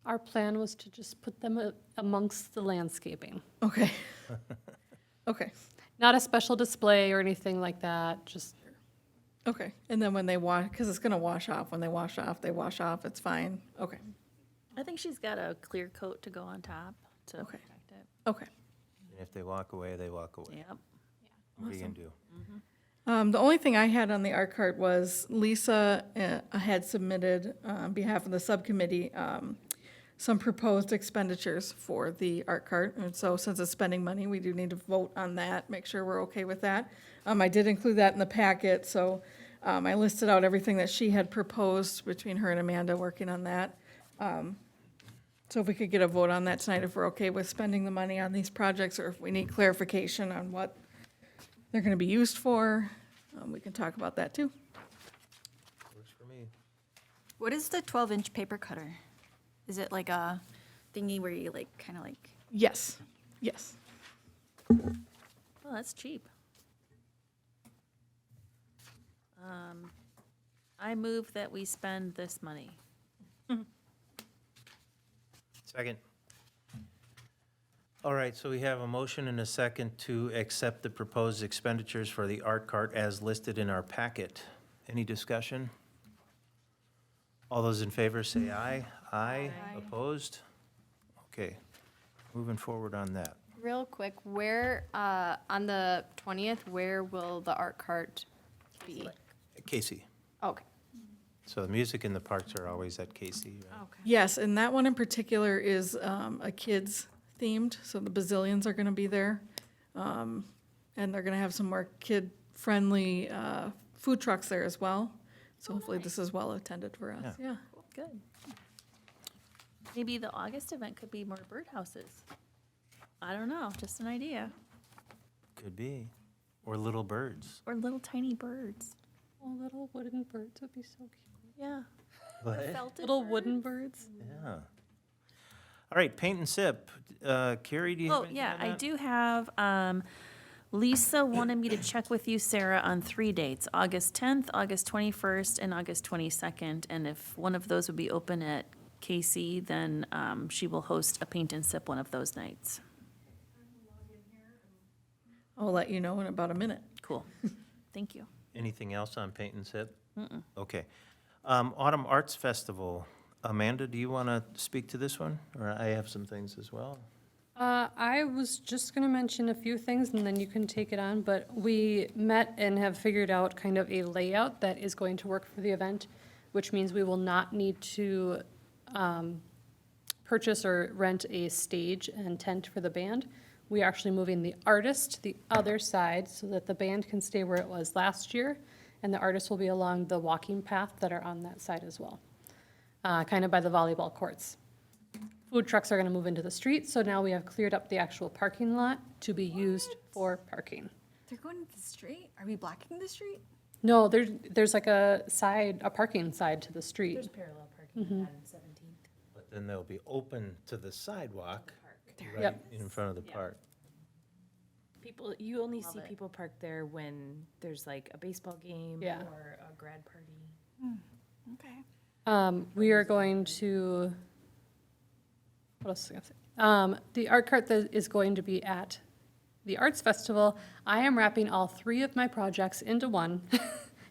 Our plan was to just put them amongst the landscaping. Okay. Okay, Not a special display or anything like that, just, okay. And then when they wash, because it's gonna wash off, when they wash off, it's fine. Okay, I think she's got a clear coat to go on top to Okay. protect it. okay. And if they walk away, they walk away. Yep. What are you gonna do? The only thing I had on the art cart was Lisa had submitted on behalf of the subcommittee some proposed expenditures for the art cart. And so since it's spending money, we do need to vote on that, make sure we're okay with that. I did include that in the packet, so I listed out everything that she had proposed between her and Amanda working on that. So if we could get a vote on that tonight, if we're okay with spending the money on these projects, or if we need clarification on what they're gonna be used for, we can talk about that too. Works for me. What is the 12-inch paper cutter? Is it like a thingy where you like, kind of like, Yes, yes. Oh, that's cheap. I move that we spend this money. Second. All right, so we have a motion and a second to accept the proposed expenditures for the art cart as listed in our packet. Any discussion? All those in favor say aye. Aye. Opposed? Okay, moving forward on that. Real quick, where, on the 20th, where will the art cart be? Casey. Okay. So the music in the parks are always at Casey, right? Okay. Yes, and that one in particular is a kids themed, so the Bazillions are gonna be there. And they're gonna have some more kid-friendly food trucks there as well. So hopefully this is well attended for us, yeah. Good. Maybe the August event could be more birdhouses. I don't know, just an idea. Could be. Or little birds. Or little tiny birds. oh, little wooden birds would be so cute. Yeah. What? Felted Little birds. wooden birds. Yeah. All right, paint and sip. Carrie, do you have Oh, anything yeah, on I that? do have, Lisa wanted me to check with you, Sarah, on 3 dates, August 10th, August 21st, and August 22nd. And if one of those would be open at KC, then she will host a paint and sip one of those nights. I'll let you know in about a minute. Cool. Thank you. Anything else on paint and sip? Okay. Autumn Arts Festival. Amanda, do you want to speak to this one? Or I have some things as well. I was just going to mention a few things, and then you can take it on, but we met and have figured out kind of a layout that is going to work for the event, which means we will not need to purchase or rent a stage and tent for the band. We are actually moving the artist to the other side so that the band can stay where it was last year, and the artist will be along the walking path that are on that side as well, kind of by the volleyball courts. Food trucks are going to move into the street, so now we have cleared up the actual parking lot to be used for parking. they're going to the street? Are we blocking the street? No, there's like a parking side to the street. There's parallel parking on 17th. But then they'll be open to the sidewalk right Yep. in front of the park. People, you only see it. people park there when there's like a baseball game Yeah. or a grad party. Okay. We are going to, what else was I gonna say? The art cart that is going to be at the Arts Festival. I am wrapping all 3 of my projects into one,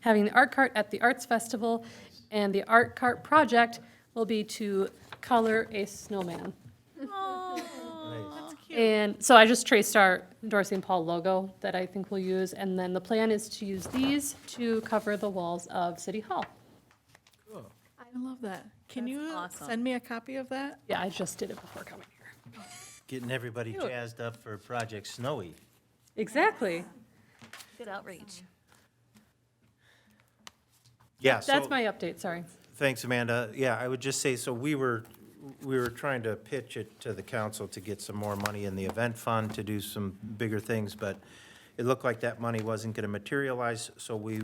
having the art cart at the Arts Festival, and the art cart project will be to color a snowman. And so I just traced our North St. Paul logo that I think we'll use, and then the plan is to use these to cover the walls of City Hall. Cool. I love that. Can That's you awesome. send me a copy of that? Yeah, I just did it before coming here. Getting everybody jazzed up for Project Snowy. Exactly. Good outreach. Yeah, That's so, my update, sorry. thanks, Amanda. Yeah, I would just say, so we were we were trying to pitch it to the council to get some more money in the event fund to do some bigger things, but it looked like that money wasn't gonna materialize, so we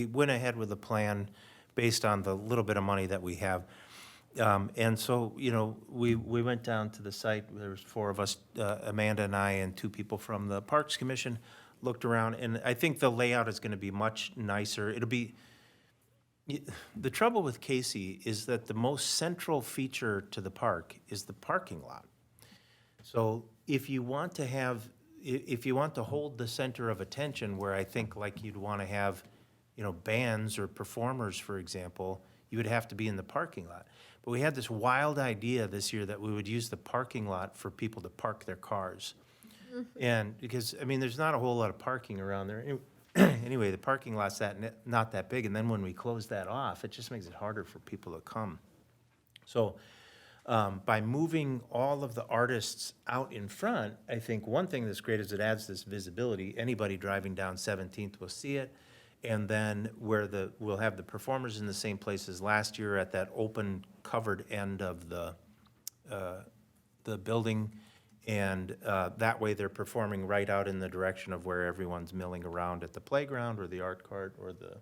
went ahead with a plan based on the little bit of money that we have. And so, you know, we went down to the site, there was 4 of us, Amanda and I, and 2 people from the Parks Commission, looked around, and I think the layout is gonna be much nicer. It'll be, the trouble with Casey is that the most central feature to the park is the parking lot. So if you want to have, if you want to hold the center of attention, where I think like you'd want to have, you know, bands or performers, for example, you would have to be in the parking lot. But we had this wild idea this year that we would use the parking lot for people to park their cars. And because, I mean, there's not a whole lot of parking around there. Anyway, the parking lot's not that big, and then when we close that off, it just makes it harder for people to come. So, by moving all of the artists out in front, I think one thing that's great is it adds this visibility. Anybody driving down 17th will see it. And then we'll have the performers in the same place as last year at that open, covered end of the building. And that way they're performing right out in the direction of where everyone's milling around at the playground or the art cart or the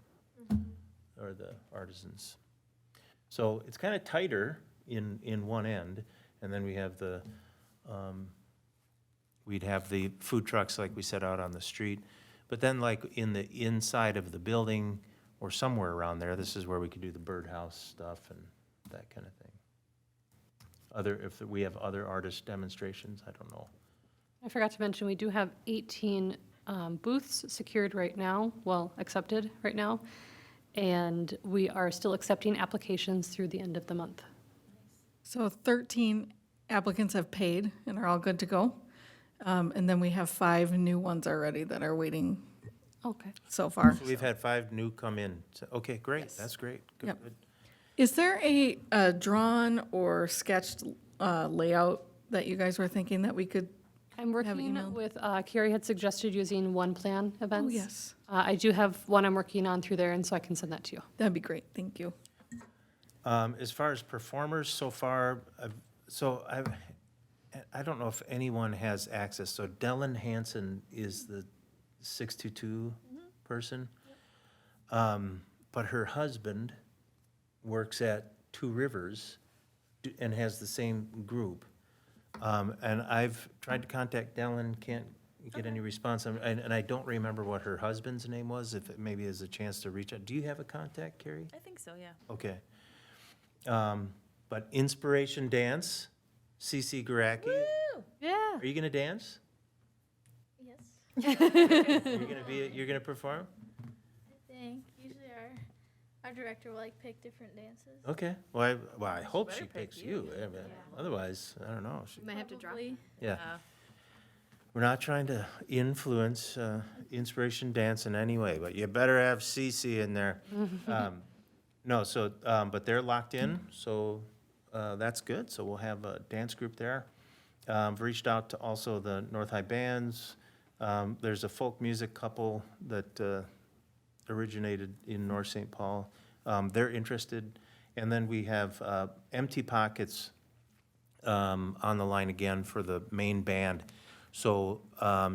artisans. So it's kind of tighter in one end, and then we have we'd have the food trucks like we set out on the street. But then like in the inside of the building or somewhere around there, this is where we could do the birdhouse stuff and that kind of thing. If we have other artist demonstrations, I don't know. I forgot to mention, we do have 18 booths secured right now, well, accepted right now, and we are still accepting applications through the end of the month. So 13 applicants have paid and are all good to go. And then we have 5 new ones already that are waiting Okay. so far. So we've had 5 new come in. So, okay, great, that's great. Good, Yep. good. Is there a drawn or sketched layout that you guys were thinking that we could? I'm working emailed? with, Carey had suggested using One Plan events. Oh, yes. I do have one I'm working on through there, and so I can send that to you. That'd be great, thank you. As far as performers so far, I don't know if anyone has access. So Dellen Hansen is the 622 person. But her husband works at Two Rivers and has the same group. And I've tried to contact Dellen, can't get any response. And I don't remember what her husband's name was, if it maybe is a chance to reach out. Do you have a contact, Carey? I think so, yeah. Okay. But Inspiration Dance, CC Goracki. Yeah. Are you gonna dance? Yes, You're gonna perform? I think usually our director will like pick different dances. Okay. Well, I hope she better pick picks you. you. I mean, otherwise, I don't know. We might have to drop. Probably. Yeah. We're not trying to influence Inspiration Dance in any way, but you better have CC in there. No, so, but they're locked in, so that's good. So we'll have a dance group there. I've reached out to also the North High Bands. There's a folk music couple that originated in North St. Paul. They're interested. And then we have Empty Pockets on the line again for the main band. So,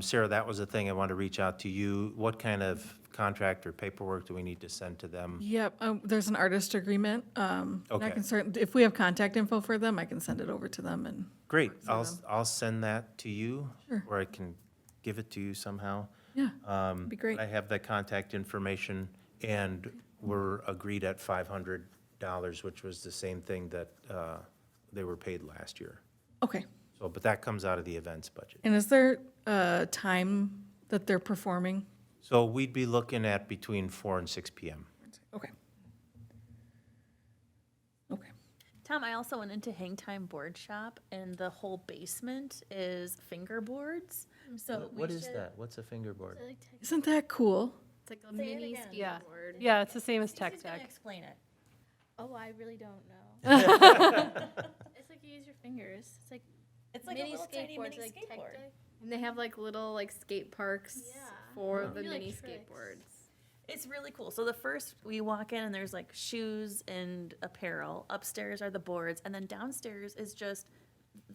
Sarah, that was the thing I wanted to reach out to you. What kind of contract or paperwork do we need to send to them? Yep, there's an artist agreement. And I Okay. can if we have contact info for them, I can send it over to them and. Great, I'll send that to you. Sure. Or I can give it to you somehow. Yeah, be great. I have the contact information, and we're agreed at $500, which was the same thing that they were paid last year. Okay. So, but that comes out of the events budget. And is there a time that they're performing? So we'd be looking at between 4 and 6 p.m. Okay. Okay. Tom, I also went into Hang Time Board Shop, and the whole basement is fingerboards. So What we is should- that? What's a fingerboard? I like tech. Isn't that cool? It's like a Say it mini again. Yeah. skateboard. Yeah, it's the same as Tech Who's gonna Deck. explain it? Oh, I really don't know. It's like you use your fingers. It's like It's like mini a little tiny skateboards, mini like tech skateboard. deck. And they have like little like skate parks Yeah. for Oh. the You like mini tricks. skateboards. It's really cool. So the first, we walk in and there's like shoes and apparel. Upstairs are the boards, and then downstairs is just,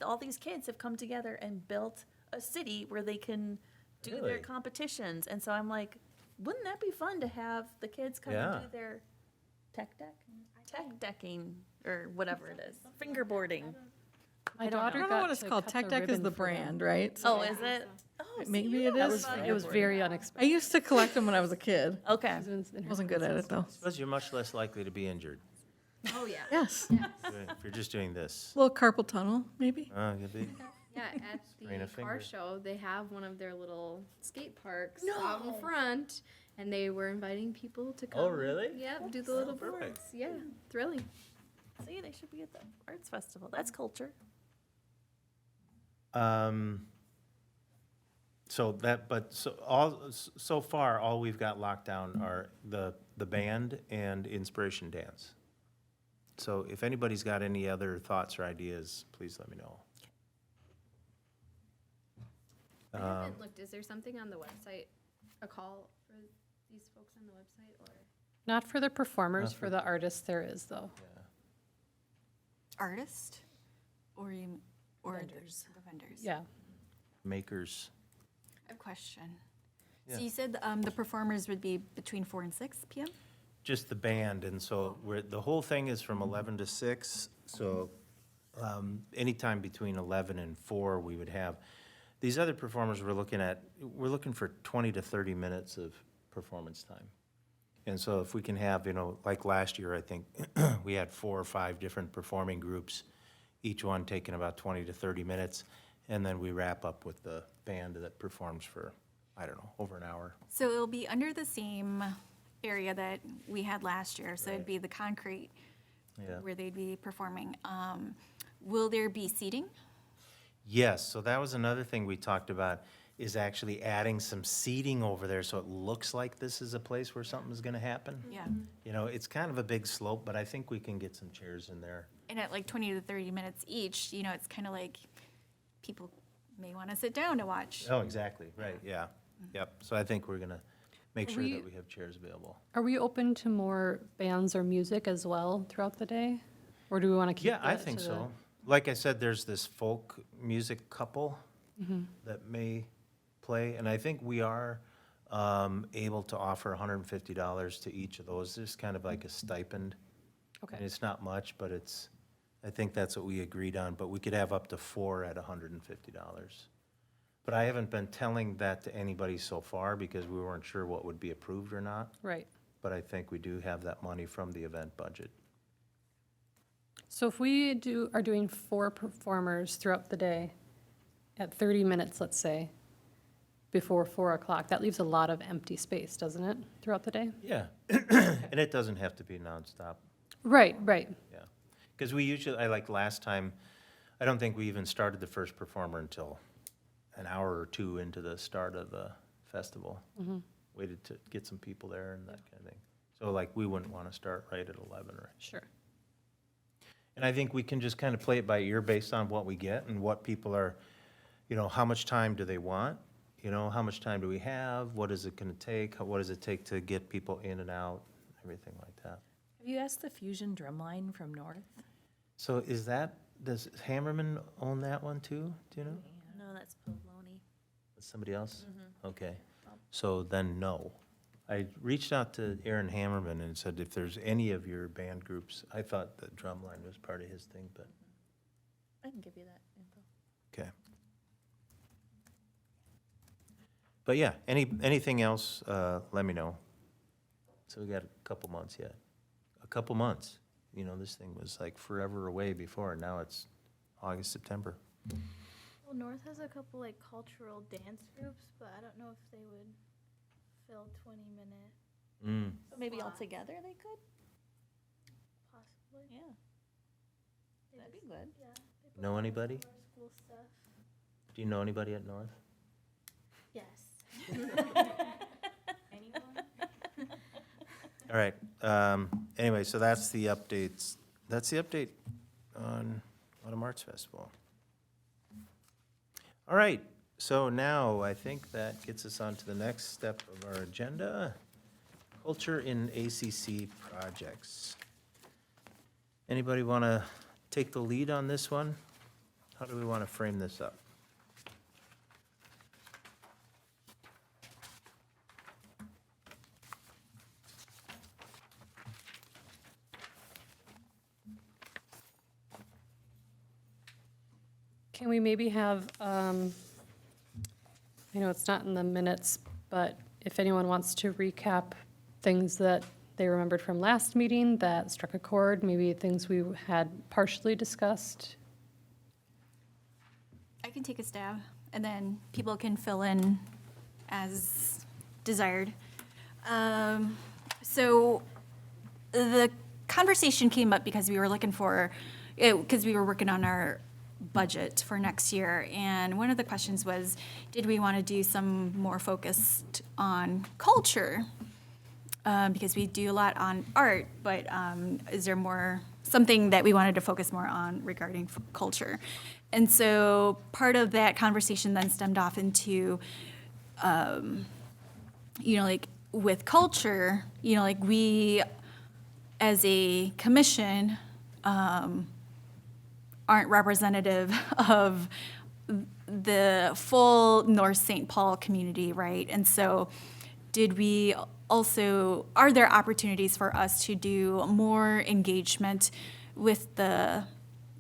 all these kids have come together and built a city where they can do their Really? competitions. And so I'm like, wouldn't that be fun to have the kids come and Yeah. do their tech decking, or whatever it is, fingerboarding. My I daughter don't know got what it's to called. cut Tech the Deck is ribbon the for them. brand, right? So Oh, is it? Oh, so Maybe you it know is. about It was very I unexpected. used to collect them when I was a kid. Okay. Wasn't good at it, though. Suppose you're much less likely to be injured Oh, yeah. Yes. if you're just doing this. Little carpal tunnel, maybe. You'll be, Yeah, at Sprain a the finger. car show, they have one of their little skate parks out in front, and they were inviting people to come. Oh, really? Yep, do the little perfect. boards. Yeah, thrilling. See, they should be at the arts festival. That's culture. So far, all we've got locked down are the band and Inspiration Dance. So if anybody's got any other thoughts or ideas, please let me know. I haven't looked. Is there something on the website, a call for these folks on the website, or? Not for the performers, Not for- for the artists there is though. Artist? Or you, or Vendors. the vendors? Yeah. Makers. I have a question. Yeah. So you said the performers would be between 4 and 6 p.m.? Just the band, and so the whole thing is from 11 to 6, so anytime between 11 and 4, we would have. These other performers we're looking for 20 to 30 minutes of performance time. And so if we can have, like last year, I think, we had 4 or 5 different performing groups, each one taking about 20 to 30 minutes, and then we wrap up with the band that performs for, I don't know, over an hour. So it'll be under the same area that we had last year, so it'd be the concrete Yeah. where they'd be performing. Will there be seating? Yes, so that was another thing we talked about, is actually adding some seating over there so it looks like this is a place where something's gonna happen. Yeah. It's kind of a big slope, but I think we can get some chairs in there. And at like 20 to 30 minutes each, it's kind of like people may want to sit down to watch. Oh, exactly, right, yeah, yep. So I think we're gonna make sure We- that we have chairs available. Are we open to more bands or music as well throughout the day? Or do we want to keep Yeah, I that think to so. Like I said, there's this folk music couple that may play, and I think we are able to offer $150 to each of those. There's kind of like a stipend. And Okay, it's not much, but I think that's what we agreed on, but we could have up to 4 at $150. But I haven't been telling that to anybody so far because we weren't sure what would be approved or not. right. But I think we do have that money from the event budget. So if we are doing 4 performers throughout the day at 30 minutes, let's say, before 4 o'clock, that leaves a lot of empty space, doesn't it, throughout the day? Yeah, and it doesn't have to be nonstop, Right, right. yeah. Because we usually, like last time, I don't think we even started the first performer until an hour or 2 into the start of the festival. Waited to get some people there and that kind of thing. So like, we wouldn't want to start right at 11 or. Sure. And I think we can just kind of play it by ear based on what we get and what people are, how much time do they want? How much time do we have? What is it gonna take? What does it take to get people in and out? Everything like that. Have you asked the Fusion Drumline from North? So does Hammerman own that one too? Do you know? No, that's Poloni. Somebody else? Okay. So then, no. I reached out to Aaron Hammerman and said if there's any of your band groups, I thought the drumline was part of his thing, but, I can give you that info. okay. But yeah, anything else, let me know. So we got a couple months yet. A couple months. This thing was like forever away before, and now it's August, September. Well, North has a couple like cultural dance groups, but I don't know if they would fill 20-minute But maybe all together they could? possibly. Yeah. That'd be good. Yeah. they put Know on anybody? some of our School stuff. Do you know anybody at North? Yes. All right, anyway, so that's the updates. That's the update on Autumn Arts Festival. All right, so now I think that gets us on to the next step of our agenda. Culture in ACC Projects. Anybody want to take the lead on this one? How do we want to frame this up? Can we maybe have, I know it's not in the minutes, but if anyone wants to recap things that they remembered from last meeting that struck a chord, maybe things we had partially discussed? I can take a stab, and then people can fill in as desired. So the conversation came up because we were looking for, because we were working on our budget for next year, and one of the questions was, did we want to do some more focused on culture? Because we do a lot on art, but is there more, something that we wanted to focus more on regarding culture? And so part of that conversation then stemmed off into, like with culture, like we as a commission aren't representative of the full North St. Paul community, right? And so are there opportunities for us to do more engagement with the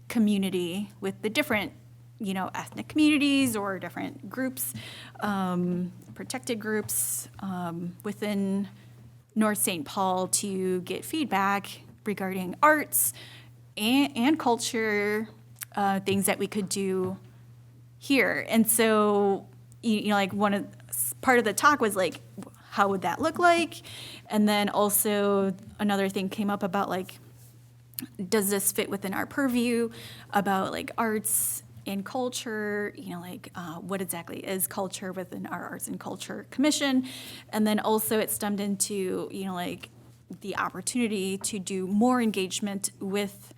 community, with the different, ethnic communities or different groups, protected groups within North St. Paul to get feedback regarding arts and culture, things that we could do here. And so, like part of the talk was like, how would that look like? And then also another thing came up about like, does this fit within our purview about like arts and culture, what exactly is culture within our Arts and Culture Commission? And then also it stemmed into, like the opportunity to do more engagement with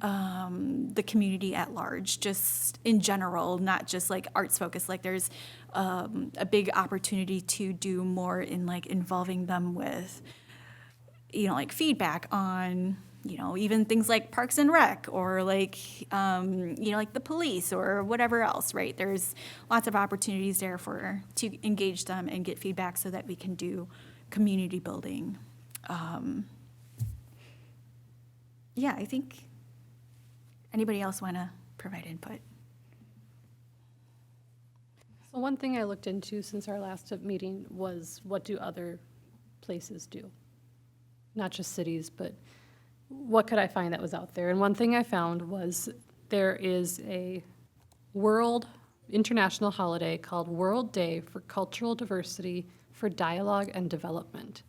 the community at large, just in general, not just like arts focused. Like there's a big opportunity to do more in like involving them with, like feedback on, even things like Parks and Rec or like, like the police or whatever else, right? There's lots of opportunities there to engage them and get feedback so that we can do community building. Yeah, I think. Anybody else want to provide input? So one thing I looked into since our last meeting was, what do other places do? Not just cities, but what could I find that was out there? And one thing I found was there is a international holiday called World Day for Cultural Diversity for Dialogue and Development.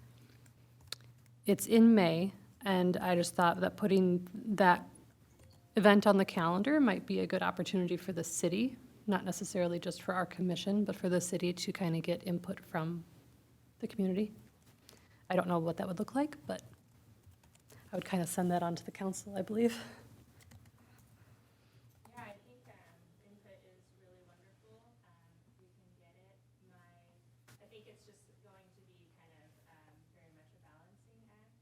It's in May, and I just thought that putting that event on the calendar might be a good opportunity for the city, not necessarily just for our commission, but for the city to kind of get input from the community. I don't know what that would look like, but I would kind of send that on to the council, I believe. Yeah, I think input is really wonderful. We can get it. I think it's just going to be kind of very much a balancing act.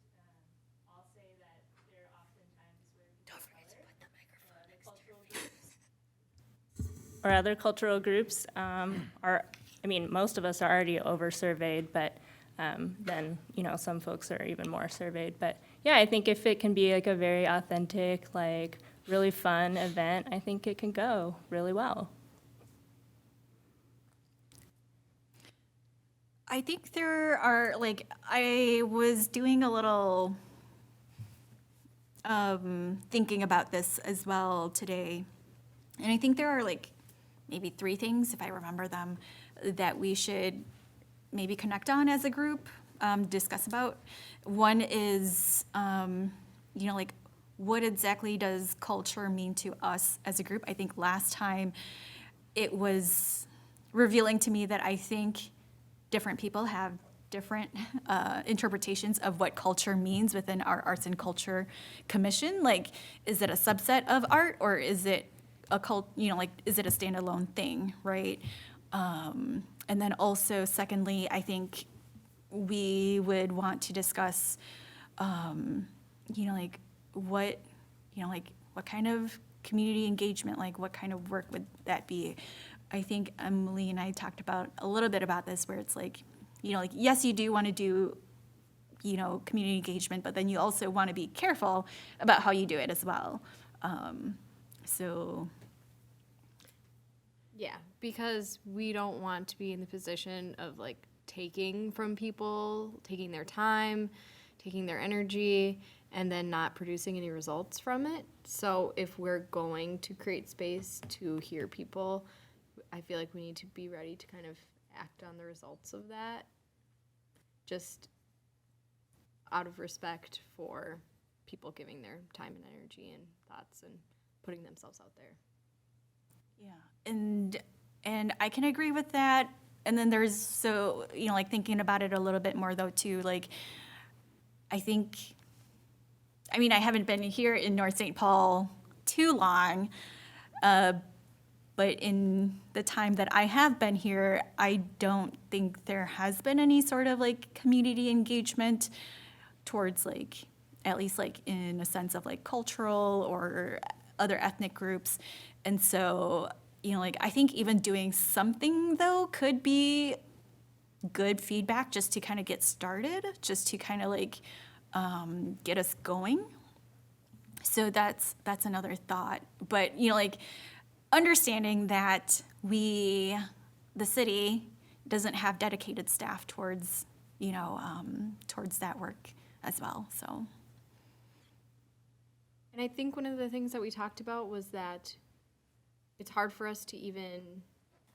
I'll say that there are often times where don't forget to put the microphone next to your face. Or other cultural groups most of us are already over-surveyed, but then, some folks are even more surveyed. But yeah, I think if it can be like a very authentic, like really fun event, I think it can go really well. I think there are, I was doing a little thinking about this as well today. And I think there are maybe 3 things, if I remember them, that we should maybe connect on as a group, discuss about. One is, what exactly does culture mean to us as a group? I think last time it was revealing to me that I think different people have different interpretations of what culture means within our Arts and Culture Commission. Is it a subset of art, or is it is it a standalone thing, right? And then also, secondly, I think we would want to discuss, like what, like what kind of community engagement, like what kind of work would that be? I think Emily and I talked about a little bit about this, where it's like, like, yes, you do want to do, community engagement, but then you also want to be careful about how you do it as well. So, Yeah, because we don't want to be in the position of like taking from people, taking their time, taking their energy, and then not producing any results from it. So if we're going to create space to hear people, I feel like we need to be ready to kind of act on the results of that, just out of respect for people giving their time and energy and thoughts and putting themselves out there. yeah, and I can agree with that. And then there's, so, like thinking about it a little bit more though too, like, I think, I mean, I haven't been here in North St. Paul too long, but in the time that I have been here, I don't think there has been any sort of like community engagement towards like, at least like in a sense of like cultural or other ethnic groups. And so, like, I think even doing something though could be good feedback just to kind of get started, just to kind of like get us going. So that's another thought. But, like understanding that the city doesn't have dedicated staff towards, towards that work as well, so. And I think one of the things that we talked about was that it's hard for us to even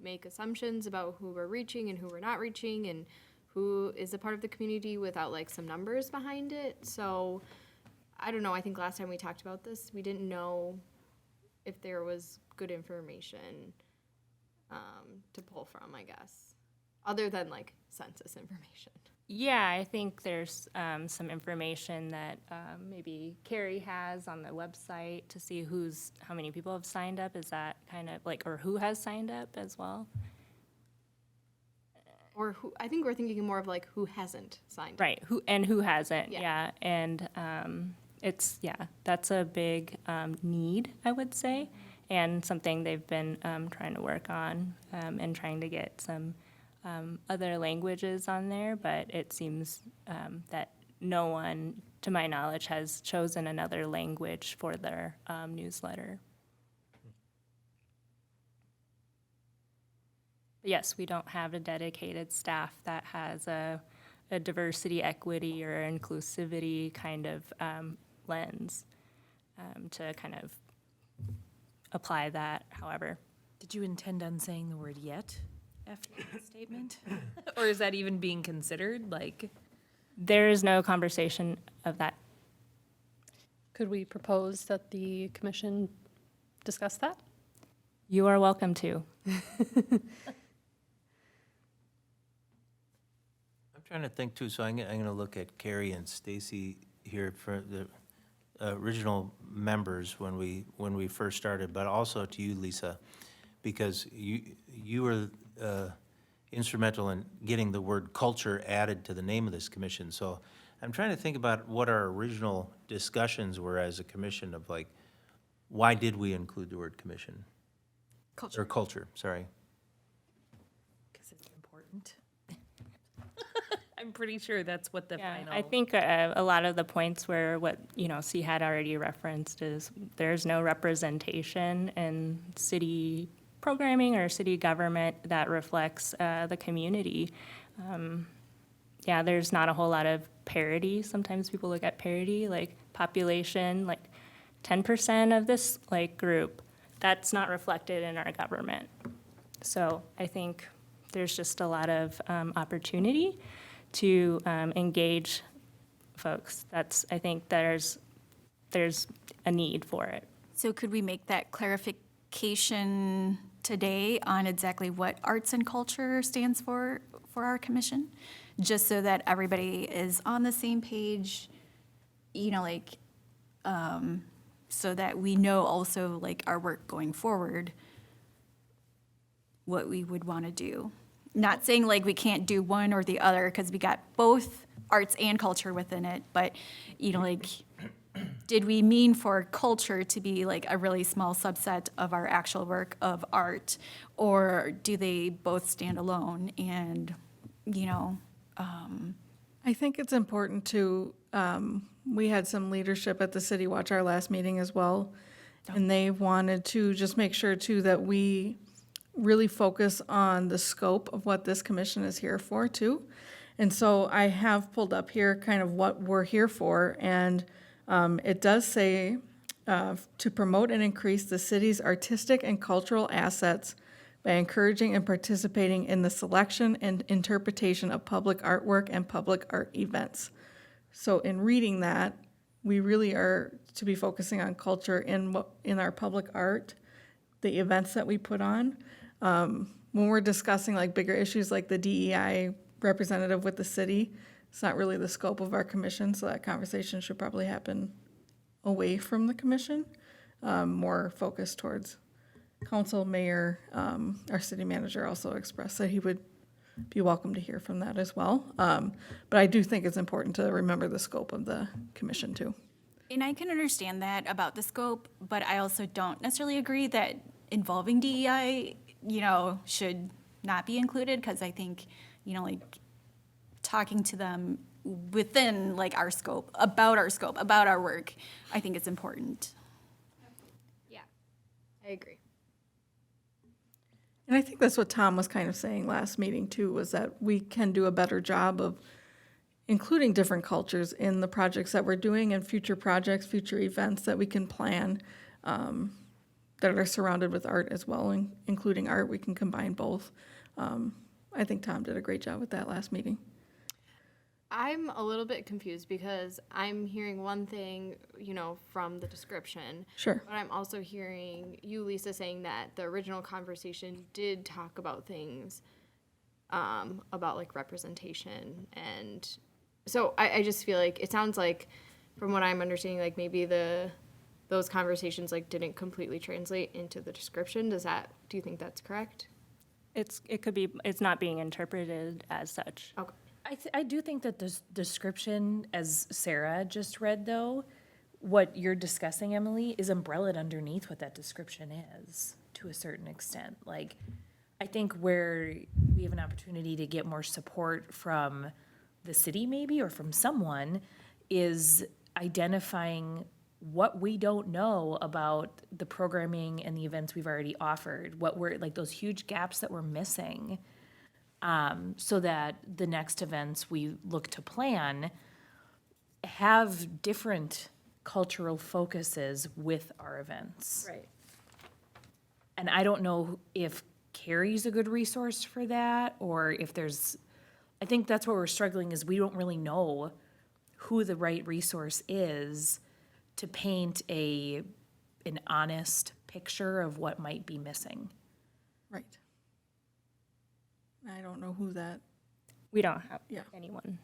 make assumptions about who we're reaching and who we're not reaching and who is a part of the community without like some numbers behind it. So I don't know, I think last time we talked about this, we didn't know if there was good information to pull from, I guess, other than like census information. Yeah, I think there's some information that maybe Carey has on the website to see how many people have signed up. Is that kind of like, or who has signed up as well? Or who, I think we're thinking more of like who hasn't signed up. Right, who hasn't, Yeah. yeah. And that's a big need, I would say, and something they've been trying to work on and trying to get some other languages on there, but it seems that no one, to my knowledge, has chosen another language for their newsletter. Yes, we don't have a dedicated staff that has a diversity, equity, or inclusivity kind of lens to kind of apply that, however. Did you intend on saying the word yet after that statement? Or is that even being considered? Like, There is no conversation of that. Could we propose that the commission discuss that? You are welcome to. I'm trying to think too, so I'm going to look at Carey and Stacy here for the original members when we first started, but also to you, Lisa, because you were instrumental in getting the word culture added to the name of this commission. So I'm trying to think about what our original discussions were as a commission of like, why did we include the word commission? Culture. Or culture, sorry. because it's important. I'm pretty sure that's what the Yeah, final. I think a lot of the points where what, C had already referenced is there's no representation in city programming or city government that reflects the community. Yeah, there's not a whole lot of parity. Sometimes people look at parity, like population, like 10% of this like group. That's not reflected in our government. So I think there's just a lot of opportunity to engage folks. I think there's a need for it. So could we make that clarification today on exactly what arts and culture stands for our commission? Just so that everybody is on the same page, so that we know also like our work going forward, what we would want to do. not saying like we can't do one or the other, because we got both arts and culture within it, but, you know, like, did we mean for culture to be like a really small subset of our actual work of art? Or do they both stand alone? And, you know, I think it's important to, we had some leadership at the City Watch our last meeting as well. And they wanted to just make sure too that we really focus on the scope of what this commission is here for too. And so I have pulled up here kind of what we're here for. And it does say to promote and increase the city's artistic and cultural assets by encouraging and participating in the selection and interpretation of public artwork and public art events. So in reading that, we really are to be focusing on culture in our public art, the events that we put on. When we're discussing like bigger issues like the DEI representative with the city, it's not really the scope of our commission, so that conversation should probably happen away from the commission, more focused towards council, mayor. Our city manager also expressed that he would be welcome to hear from that as well. But I do think it's important to remember the scope of the commission too. and I can understand that about the scope, but I also don't necessarily agree that involving DEI, you know, should not be included, because I think, you know, like, talking to them within like our scope, about our work, I think it's important. Yeah, I agree. And I think that's what Tom was kind of saying last meeting too, was that we can do a better job of including different cultures in the projects that we're doing and future projects, future events that we can plan that are surrounded with art as well, including art. We can combine both. I think Tom did a great job with that last meeting. I'm a little bit confused because I'm hearing one thing, you know, from the description. Sure. But I'm also hearing you, Lisa, saying that the original conversation did talk about things, about like representation. And so I just feel like, it sounds like, from what I'm understanding, like maybe those conversations like didn't completely translate into the description. Do you think that's correct? It could be, it's not being interpreted as such. Okay. I do think that this description, as Sara just read, though, what you're discussing, Emily, is umbrellaed underneath what that description is, to a certain extent. Like, I think where we have an opportunity to get more support from the city, maybe, or from someone, is identifying what we don't know about the programming and the events we've already offered, what were, like, those huge gaps that we're missing. So that the next events we look to plan have different cultural focuses with our events. Right. And I don't know if Carey's a good resource for that, or if there's, I think that's where we're struggling, is we don't really know who the right resource is to paint an honest picture of what might be missing. Right. I don't know who that, We don't have Yeah. anyone.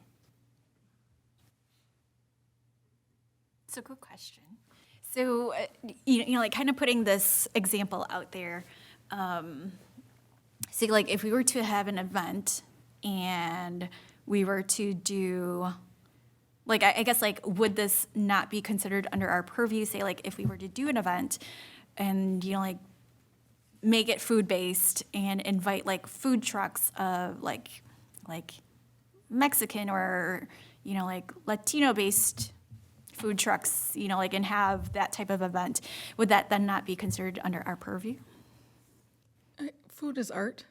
It's a good question. So, you know, like, kind of putting this example out there. So, like, if we were to have an event and we were to do, like, I guess, like, would this not be considered under our purview? Say, like, if we were to do an event and, you know, like, make it food-based and invite, like, food trucks of, like Mexican or, you know, like, Latino-based food trucks, you know, like, and have that type of event, would that then not be considered under our purview? food is art,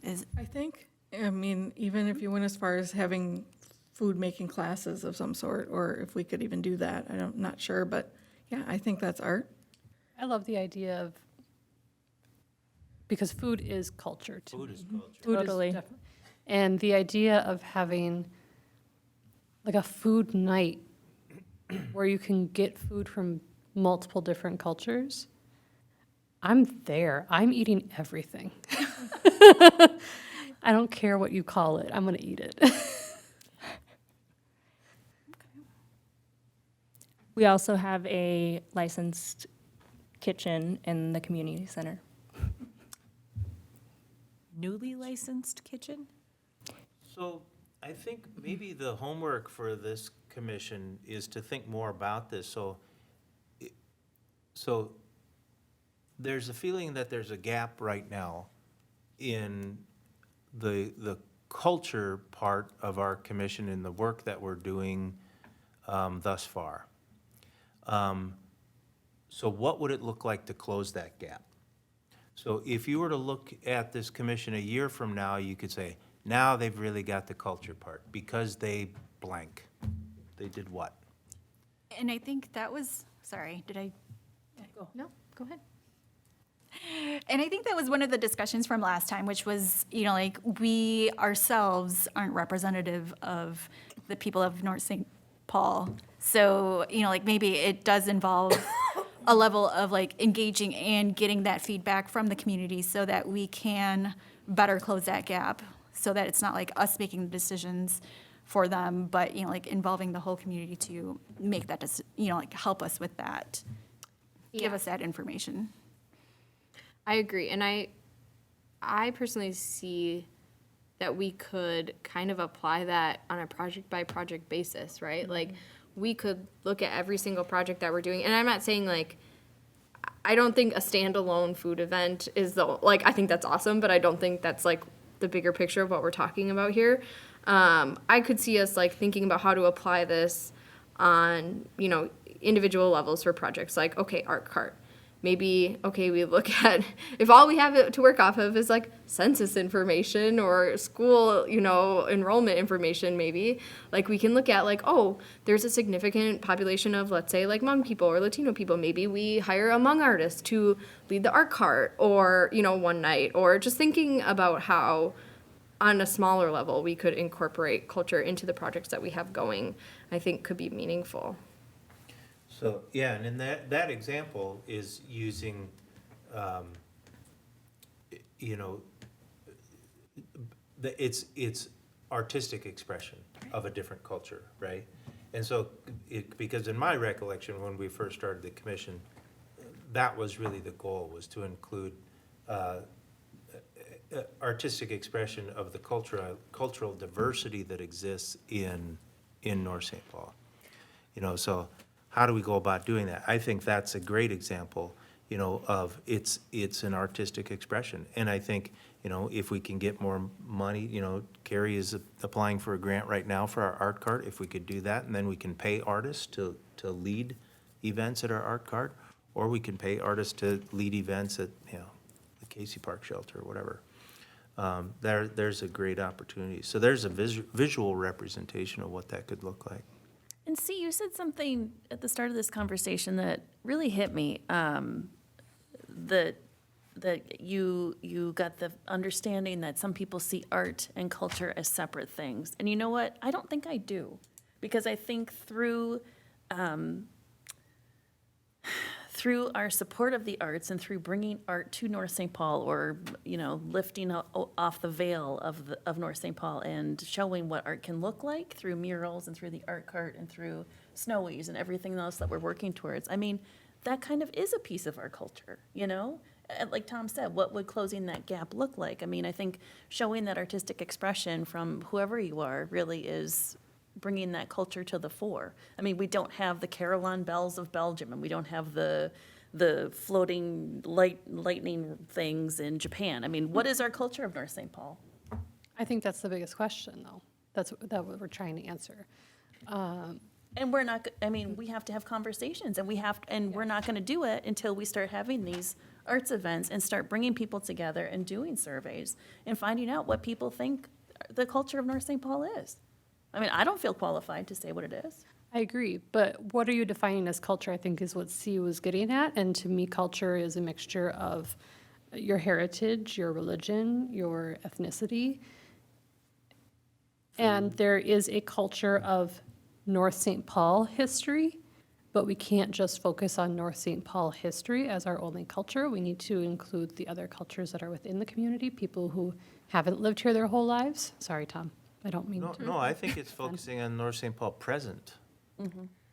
Is, I think. I mean, even if you went as far as having food-making classes of some sort, or if we could even do that, I'm not sure, but yeah, I think that's art. I love the idea of, because food is culture to me. Food is culture. Food is Totally. And the idea of having like a food night where you can get food from multiple different cultures, I'm there. I'm eating everything. I don't care what you call it. I'm going to eat it. We also have a licensed kitchen in the community center. newly licensed kitchen? So I think maybe the homework for this commission is to think more about this. So there's a feeling that there's a gap right now in the culture part of our commission in the work that we're doing thus far. So what would it look like to close that gap? So if you were to look at this commission a year from now, you could say, now they've really got the culture part because they blank. They did what? And I think that was, sorry, did I? No, go ahead. And I think that was one of the discussions from last time, which was, you know, like, we ourselves aren't representative of the people of North St. Paul. So, you know, like, maybe it does involve a level of, like, engaging and getting that feedback from the community so that we can better close that gap, so that it's not like us making the decisions for them, but, you know, like, involving the whole community to make that, you know, like, help us with that, give Yeah. us that information. I agree, and I personally see that we could kind of apply that on a project by project basis, right? Like, we could look at every single project that we're doing, and I'm not saying like, I don't think a standalone food event is I think that's awesome, but I don't think that's like the bigger picture of what we're talking about here. I could see us like thinking about how to apply this on, you know, individual levels for projects, like, okay, art cart. Maybe, okay, we look at, if all we have to work off of is like census information or school, you know, enrollment information, maybe, like, we can look at like, oh, there's a significant population of, let's say, like, Hmong people or Latino people. Maybe we hire a Hmong artist to lead the art cart or, you know, one night, or just thinking about how on a smaller level we could incorporate culture into the projects that we have going, I think could be meaningful. So, yeah, and in that example is using, you know, it's artistic expression of a different culture, right? And so, because in my recollection, when we first started the commission, that was really the goal, was to include artistic expression of the cultural diversity that exists in North St. Paul. You know, so how do we go about doing that? I think that's a great example, you know, of it's an artistic expression. And I think, you know, if we can get more money, you know, Carey is applying for a grant right now for our art cart. If we could do that, and then we can pay artists to lead events at our art cart, or we can pay artists to lead events at, you know, the Casey Park Shelter or whatever. There's a great opportunity. So there's a visual representation of what that could look like. And see, you said something at the start of this conversation that really hit me. That you got the understanding that some people see art and culture as separate things. And you know what? I don't think I do, because I think through our support of the arts and through bringing art to North St. Paul, or, you know, lifting off the veil of North St. Paul and showing what art can look like through murals and through the art cart and through Snowies and everything else that we're working towards. I mean, that kind of is a piece of our culture, you know? And like Tom said, what would closing that gap look like? I mean, I think showing that artistic expression from whoever you are really is bringing that culture to the fore. I mean, we don't have the carillon bells of Belgium, and we don't have the floating lightning things in Japan. I mean, what is our culture of North St. Paul? I think that's the biggest question, though. That's what we're trying to answer. And we're not, I mean, we have to have conversations, and we're not gonna do it until we start having these arts events and start bringing people together and doing surveys and finding out what people think the culture of North St. Paul is. I mean, I don't feel qualified to say what it is. I agree, but what are you defining as culture, I think, is what C was getting at. And to me, culture is a mixture of your heritage, your religion, your ethnicity. And there is a culture of North St. Paul history, but we can't just focus on North St. Paul history as our only culture. We need to include the other cultures that are within the community, people who haven't lived here their whole lives. Sorry, Tom, I don't mean to. No, I think it's focusing on North St. Paul present,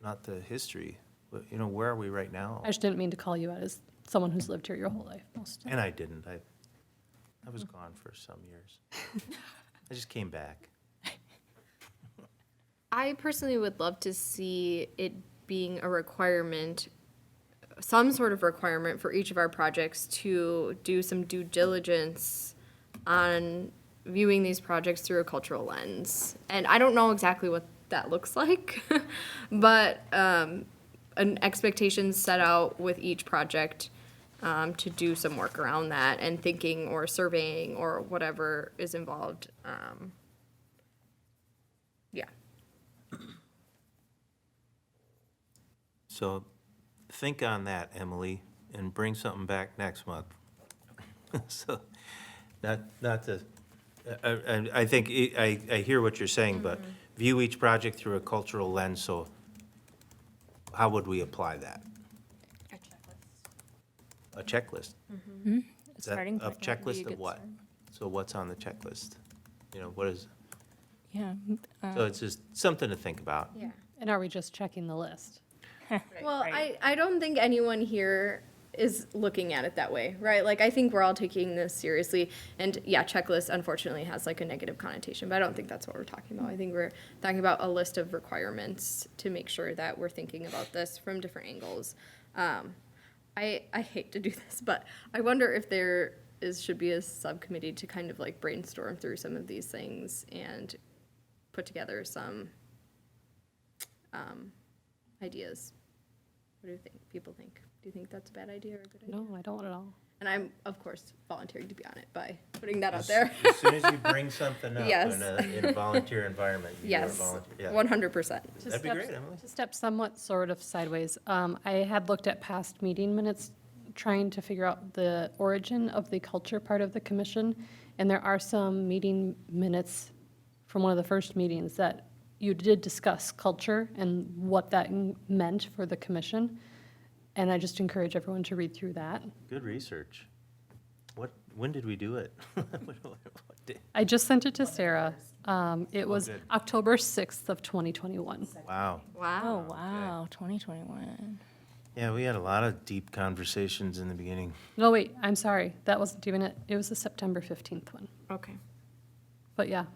not the history. But, you know, where are we right now? I just didn't mean to call you out as someone who's lived here your whole life. And I didn't. I was gone for some years. I just came back. I personally would love to see it being a requirement, some sort of requirement for each of our projects to do some due diligence on viewing these projects through a cultural lens. And I don't know exactly what that looks like, but an expectation set out with each project to do some work around that and thinking or surveying or whatever is involved. Yeah. So think on that, Emily, and bring something back next month. So, not to, I think, I hear what you're saying, but view each project through a cultural lens, so how would we apply that? A checklist? Is that Starting a point, that would be a checklist of good what? start. So what's on the checklist? You know, what is, Yeah. so it's just something to think about. Yeah. And are we just checking the list? Well, right. I don't think anyone here is looking at it that way, right? Like, I think we're all taking this seriously. And yeah, checklist unfortunately has like a negative connotation, but I don't think that's what we're talking about. I think we're talking about a list of requirements to make sure that we're thinking about this from different angles. I hate to do this, but I wonder if should be a subcommittee to kind of like brainstorm through some of these things and put together some ideas. What do people think? Do you think that's a bad idea or a good idea? No, I don't at all. And I'm, of course, volunteering to be on it by putting that out As- there. As soon as you bring something up Yes. in a volunteer environment, you're a Yes, volunteer. Yeah. 100%. That'd be great, Emily. To step somewhat sort of sideways, I had looked at past meeting minutes, trying to figure out the origin of the culture part of the commission, and there are some meeting minutes from one of the first meetings that you did discuss culture and what that meant for the commission, and I just encourage everyone to read through that. Good research. When did we do it? What day? I just sent it to Sarah. It was good. October 6th of 2021. Wow. Oh, Wow. wow, 2021. Yeah, we had a lot of deep conversations in the beginning. No, wait, I'm sorry, that wasn't even it. It was the September 15th one. Okay. But yeah.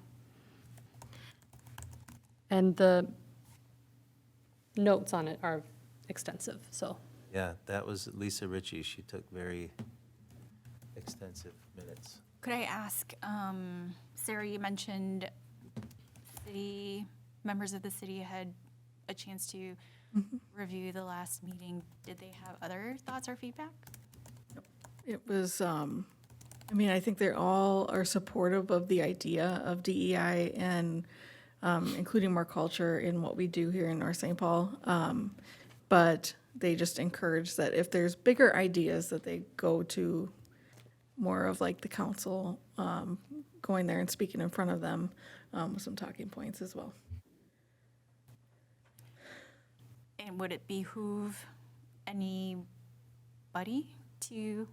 And the notes on it are extensive, so. Yeah, that was Lisa Ritchie. She took very extensive minutes. Could I ask, Sarah, you mentioned members of the city had a chance to review the last meeting. Did they have other thoughts or feedback? It was, I mean, I think they all are supportive of the idea of DEI and including more culture in what we do here in North St. Paul. But they just encourage that if there's bigger ideas, that they go to more of like the council, going there and speaking in front of them with some talking points as well. And would it behoove anybody to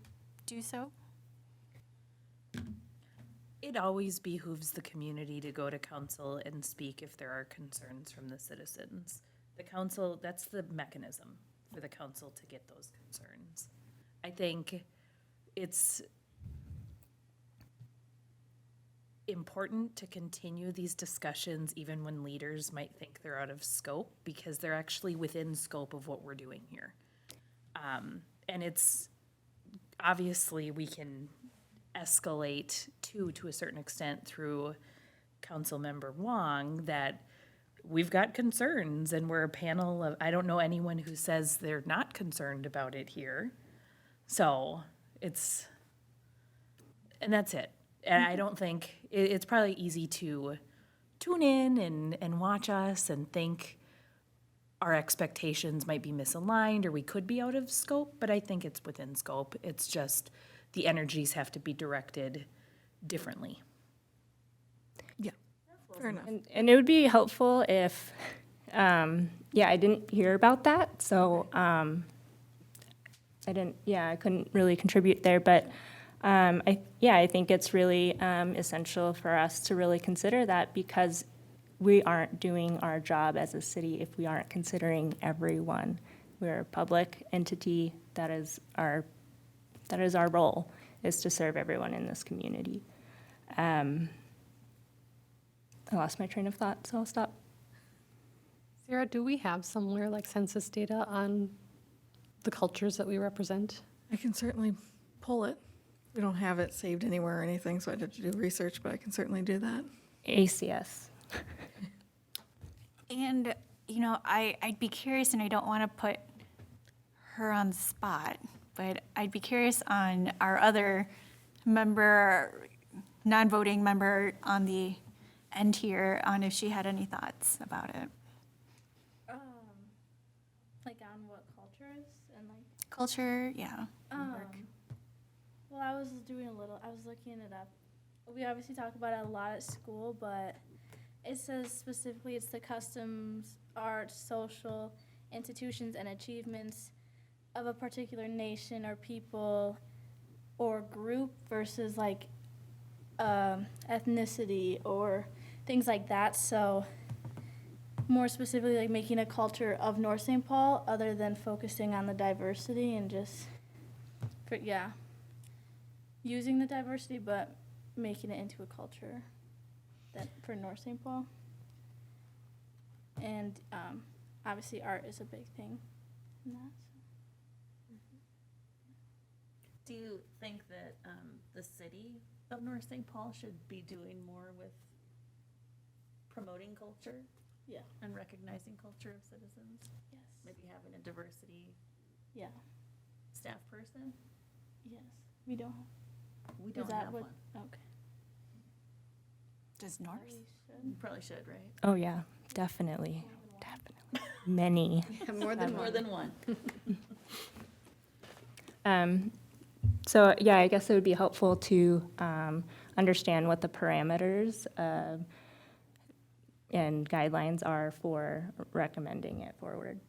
do so? It always behooves the community to go to council and speak if there are concerns from the citizens. The council, that's the mechanism for the council to get those concerns. I think it's important to continue these discussions even when leaders might think they're out of scope, because they're actually within scope of what we're doing here. And it's, obviously, we can escalate to a certain extent through Councilmember Wong that we've got concerns and we're a panel of, I don't know anyone who says they're not concerned about it here. So it's, and that's it. And I don't think, it's probably easy to tune in and watch us and think our expectations might be misaligned or we could be out of scope, but I think it's within scope. It's just the energies have to be directed differently. Yeah, fair enough. And it would be helpful if, I didn't hear about that, so I couldn't really contribute there, but I think it's really essential for us to really consider that, because we aren't doing our job as a city if we aren't considering everyone. We're a public entity, that is our role. is to serve everyone in this community. I lost my train of thought, so I'll stop. Sarah, do we have somewhere like census data on the cultures that we represent? I can certainly pull it. We don't have it saved anywhere or anything, so I'd have to do research, but I can certainly do that. ACS. And, you know, I'd be curious, and I don't want to put her on the spot, but I'd be curious on our other member, non-voting member on the end here, on if she had any thoughts about it. Like on what cultures and like. Culture, yeah. Well, I was looking it up. We obviously talk about it a lot at school, but it says specifically it's the customs, art, social institutions, and achievements of a particular nation or people or group versus like ethnicity or things like that. So more specifically, like making a culture of North St. Paul other than focusing on the diversity and just, using the diversity, but making it into a culture that for North St. Paul. And obviously art is a big thing in that. Do you think that the city of North St. Paul should be doing more with promoting culture? Yeah. And recognizing culture of citizens? Yes. Maybe having a diversity Yeah. staff person? Yes. We don't We Is don't that have what? one. Okay. Does North? We should. You probably should, right? Oh, yeah, definitely. Definitely. Many. More than More than one. So, yeah, I guess it would be helpful to understand what the parameters and guidelines are for recommending it forward.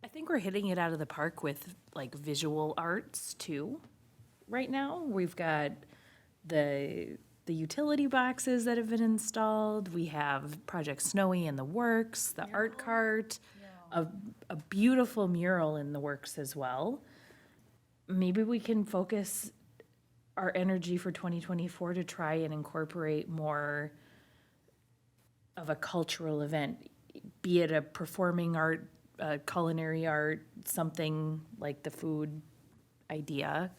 I think we're hitting it out of the park with like visual arts too. Right now, we've got the utility boxes that have been installed. We have Project Snowy in the works, the art cart, a beautiful mural in the works as well. Maybe we can focus our energy for 2024 to try and incorporate more of a cultural event, be it a performing art, culinary art, something like the food idea.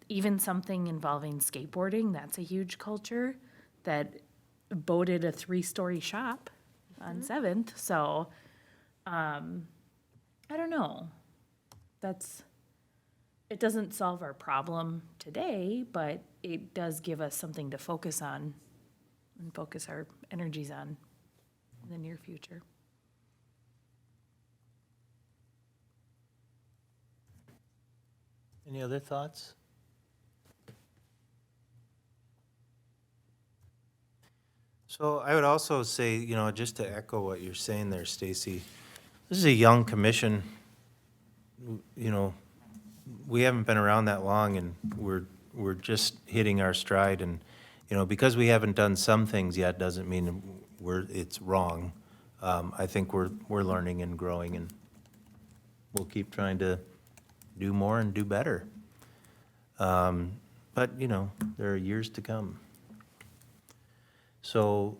Even something involving skateboarding, that's a huge culture that boated a 3-story shop on 7th. So, I don't know. It doesn't solve our problem today, but it does give us something to focus on and focus our energies on in the near future. Any other thoughts? So I would also say, you know, just to echo what you're saying there, Stacy, this is a young commission. You know, we haven't been around that long, and we're just hitting our stride. And, you know, because we haven't done some things yet doesn't mean it's wrong. I think we're learning and growing, and we'll keep trying to do more and do better. But, you know, there are years to come. So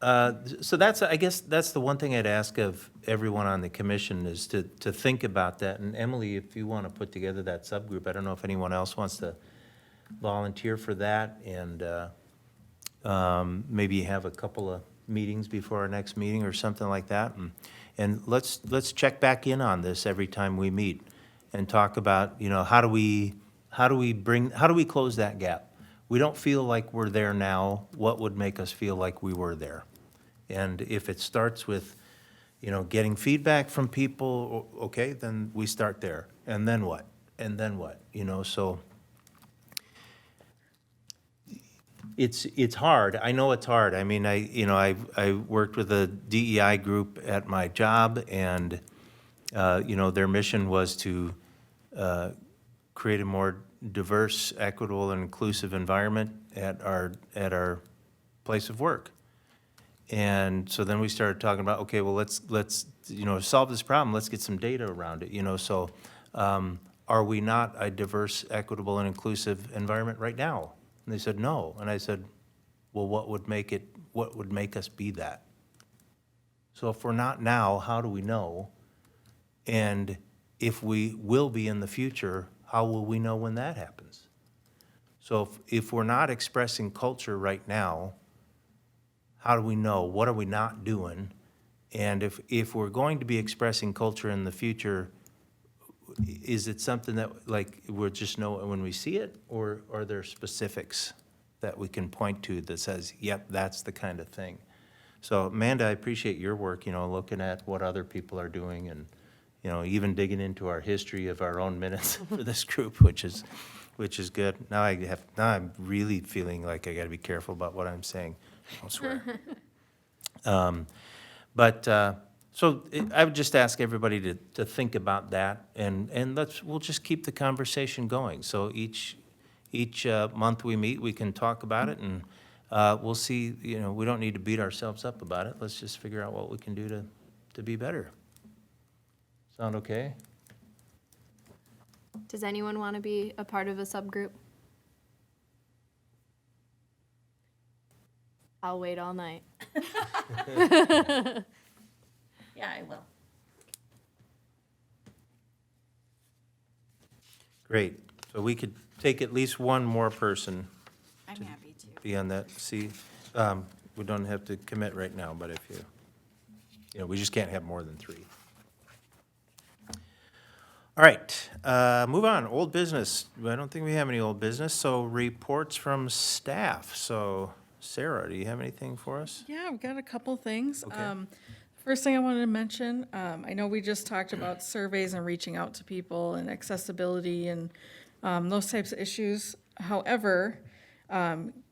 that's, I guess, that's the one thing I'd ask of everyone on the commission is to think about that. And Emily, if you want to put together that subgroup, I don't know if anyone else wants to volunteer for that, and maybe have a couple of meetings before our next meeting or something like that. And let's check back in on this every time we meet and talk about, you know, how do we close that gap? We don't feel like we're there now. What would make us feel like we were there? And if it starts with, you know, getting feedback from people, okay, then we start there. And then what? And then what? You know, so it's hard. I know it's hard. I mean, I worked with a DEI group at my job, and you know, their mission was to create a more diverse, equitable, and inclusive environment at our place of work. And so then we started talking about, okay, well, let's you know, solve this problem. Let's get some data around it, you know. So are we not a diverse, equitable, and inclusive environment right now? And they said, no. And I said, well, what would make us be that? So if we're not now, how do we know? And if we will be in the future, how will we know when that happens? So if we're not expressing culture right now, how do we know? What are we not doing? And if we're going to be expressing culture in the future, is it something that, like, we'll just know when we see it? Or are there specifics that we can point to that says, yep, that's the kind of thing? So Amanda, I appreciate your work, looking at what other people are doing and, even digging into our history of our own minutes for this group, which is good. Now I'm really feeling like I gotta be careful about what I'm saying. Don't swear. So I would just ask everybody to think about that, and we'll just keep the conversation going. So each month we meet, we can talk about it, and we'll see, we don't need to beat ourselves up about it. Let's just figure out what we can do to be better. Sound okay? Does anyone want to be a part of a subgroup? I'll wait all night. Yeah, I will. Great. So we could take at least one more person I'm happy to. be on that. See, we don't have to commit right now, but if we just can't have more than 3. All right, move on. Old business. I don't think we have any old business, so reports from staff. So Sara, do you have anything for us? Yeah, I've got a couple things. Okay. First thing I wanted to mention, I know we just talked about surveys and reaching out to people and accessibility and those types of issues. However,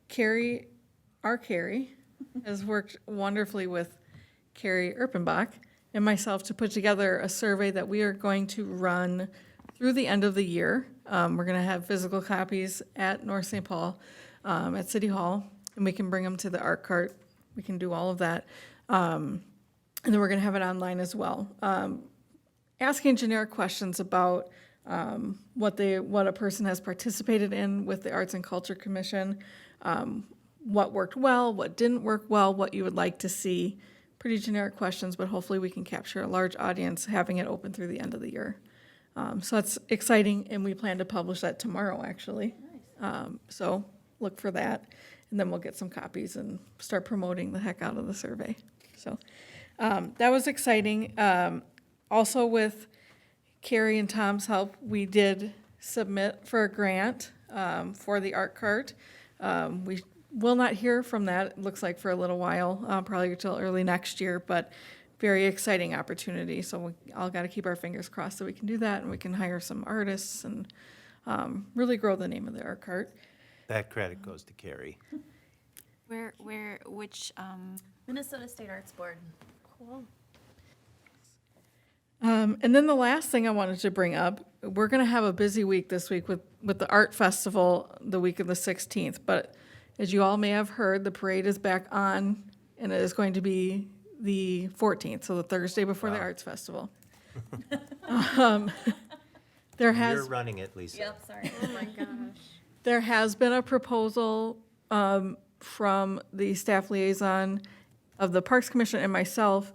Carey has worked wonderfully with Carey Erpenbach and myself to put together a survey that we are going to run through the end of the year. We're going to have physical copies at North St. Paul, at City Hall, and we can bring them to the art cart. We can do all of that. And then we're going to have it online as well. Asking generic questions about what a person has participated in with the Arts and Culture Commission, what worked well, what didn't work well, what you would like to see. Pretty generic questions, but hopefully we can capture a large audience having it open through the end of the year. So that's exciting, and we plan to publish that tomorrow, actually. So look for that, and then we'll get some copies and start promoting the heck out of the survey. So that was exciting. Also with Carey and Tom's help, we did submit for a grant for the art cart. We will not hear from that, it looks like, for a little while, probably until early next year, but very exciting opportunity. So we all got to keep our fingers crossed that we can do that, and we can hire some artists and really grow the name of the art cart. That credit goes to Carey. Which, Minnesota State Arts Board. Cool. And then the last thing I wanted to bring up, we're going to have a busy week this week with the art festival the week of the 16th. But as you all may have heard, the parade is back on, and it is going to be the 14th, so the Thursday before the arts festival. There has You're running it, Lisa. Yep, sorry. Oh my gosh. There has been a proposal from the staff liaison of the Parks Commission and myself.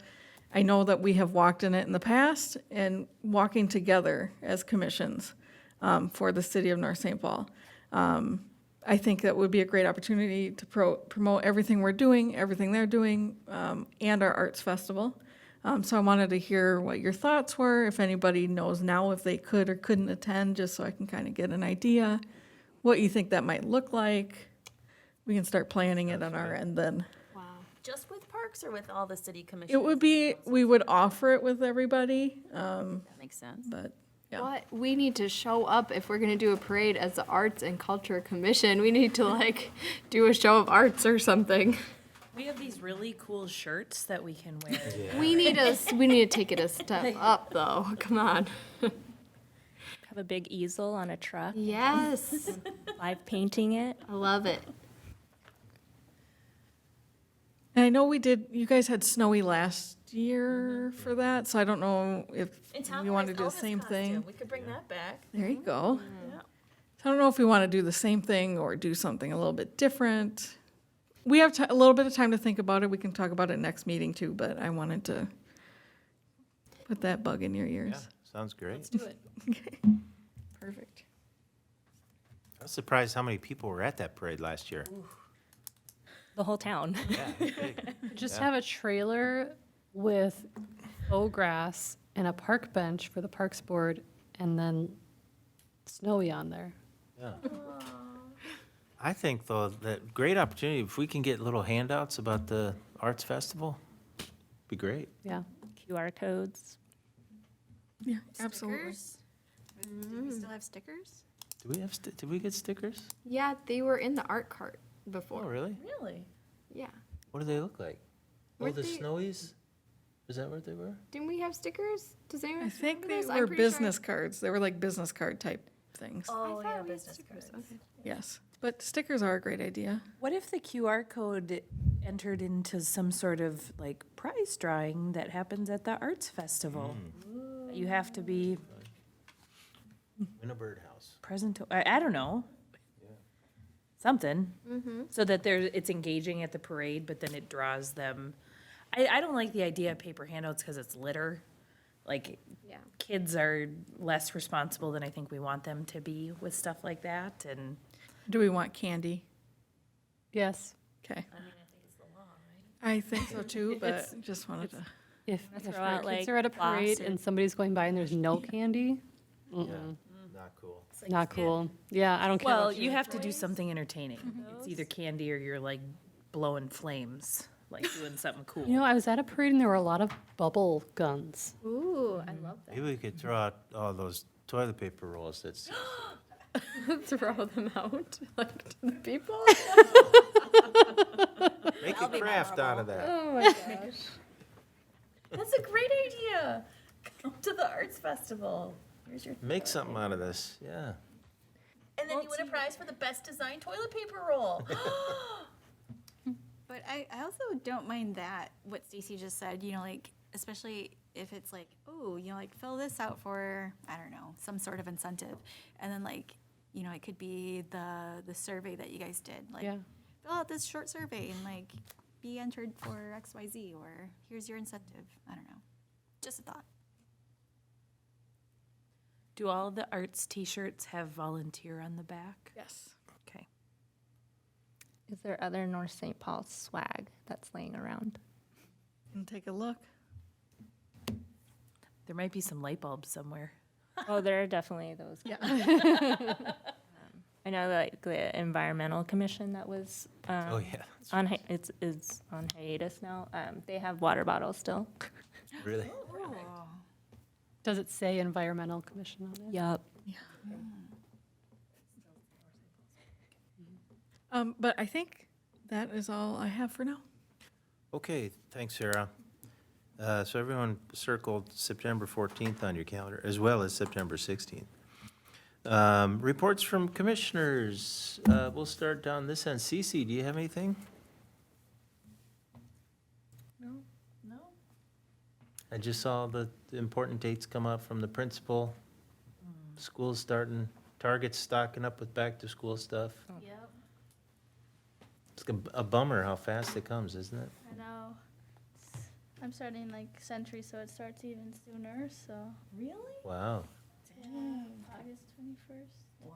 I know that we have walked in it in the past, and walking together as commissions for the city of North St. Paul. I think that would be a great opportunity to promote everything we're doing, everything they're doing, and our arts festival. So I wanted to hear what your thoughts were, if anybody knows now if they could or couldn't attend, just so I can kind of get an idea what you think that might look like. We can start planning it on our end then. Wow. Just with parks or with all the city commissions? It would be, we would offer it with everybody, That makes sense. but yeah. What? We need to show up if we're going to do a parade as the Arts and Culture Commission. We need to do a show of arts or something. We have these really cool shirts that we can wear. We need to take it a step up though. Come on. Have a big easel on a truck, Yes. live painting it. I love it. And I know you guys had snowy last year for that, so I don't know if we want to do the same thing. We could bring that back. There you go. Yeah. So I don't know if we want to do the same thing or do something a little bit different. We have a little bit of time to think about it. We can talk about it next meeting too, but I wanted to put that bug in your Yeah, ears. sounds great. Do it. Okay. Perfect. I was surprised how many people were at that parade last year. The whole town. Yeah, big. Just Yeah. have a trailer with faux grass and a park bench for the Parks Board, and then snowy on there. Yeah. I think, though, that great opportunity, if we can get little handouts about the Arts Festival, be great. Yeah. QR codes. Yeah, absolutely. Stickers? Do we still have stickers? Did we get stickers? Yeah, they were in the art cart Oh, before. really? Really? Yeah. What do they look like? Oh, Weren't the they- Snowies? Is that what they were? Didn't we have stickers? Does anyone I think remember they those? I'm were pretty sure I- business cards. They were like business card type things. I Oh, thought yeah, we had business stickers. cards. Okay. Yes, but stickers are a great idea. What if the QR code entered into some sort of like prize drawing that happens at the Arts Festival? You have to be In a birdhouse. present, I don't know. Something, so that it's engaging at the parade, but then it draws them. I don't like the idea of paper handouts because it's litter. Like, Yeah. kids are less responsible than I think we want them to be with stuff like that, and Do we want candy? Yes. Okay. I think so too, but just wanted to. If throw our out, kids like, are at a floss parade or- and somebody's going by and there's no candy, Not cool. not cool. Yeah, I don't care. well, what you have to do something entertaining. It's either candy or you're like blowing flames, like doing something cool. You know, I was at a parade and there were a lot of bubble guns. Ooh, I love Maybe we could throw out all those toilet paper rolls that's, that. Throw them out like to the people. make a craft out of that. Oh my gosh. That's a great idea. Come to the Arts Festival. Here's your. Make something out of this, yeah. And then you win a prize for the best designed toilet paper roll. But I also don't mind that, what Stacy just said, you know, like, especially if it's like, oh, you know, like, fill this out for, I don't know, some sort of incentive. And then like, you know, it could be the survey that you guys did. Like, Yeah. fill out this short survey and like, be entered for XYZ, or here's your incentive. I don't know. Just a thought. Do all the arts T-shirts have volunteer on the back? Yes. Okay. Is there other North St. Paul swag that's laying around? And take a look. There might be some light bulbs somewhere. Oh, there are definitely those. Yeah. I know like the Environmental Commission that was Oh, yeah, on it's on hiatus now. They have water bottles still. really? Does it say Environmental Commission on it? Yup. But I think that is all I have for now. Okay, thanks, Sarah. So everyone circled September 14th on your calendar, as well as September 16th. Reports from commissioners. We'll start down this end. Cece, do you have anything? No. I just saw the important dates come up from the principal. School's starting, Target's stocking up with back-to-school stuff. Yep, It's a bummer how fast it comes, isn't it? I know. I'm starting like Century, so it starts even sooner, so. Really? Wow. August 21st. Wow.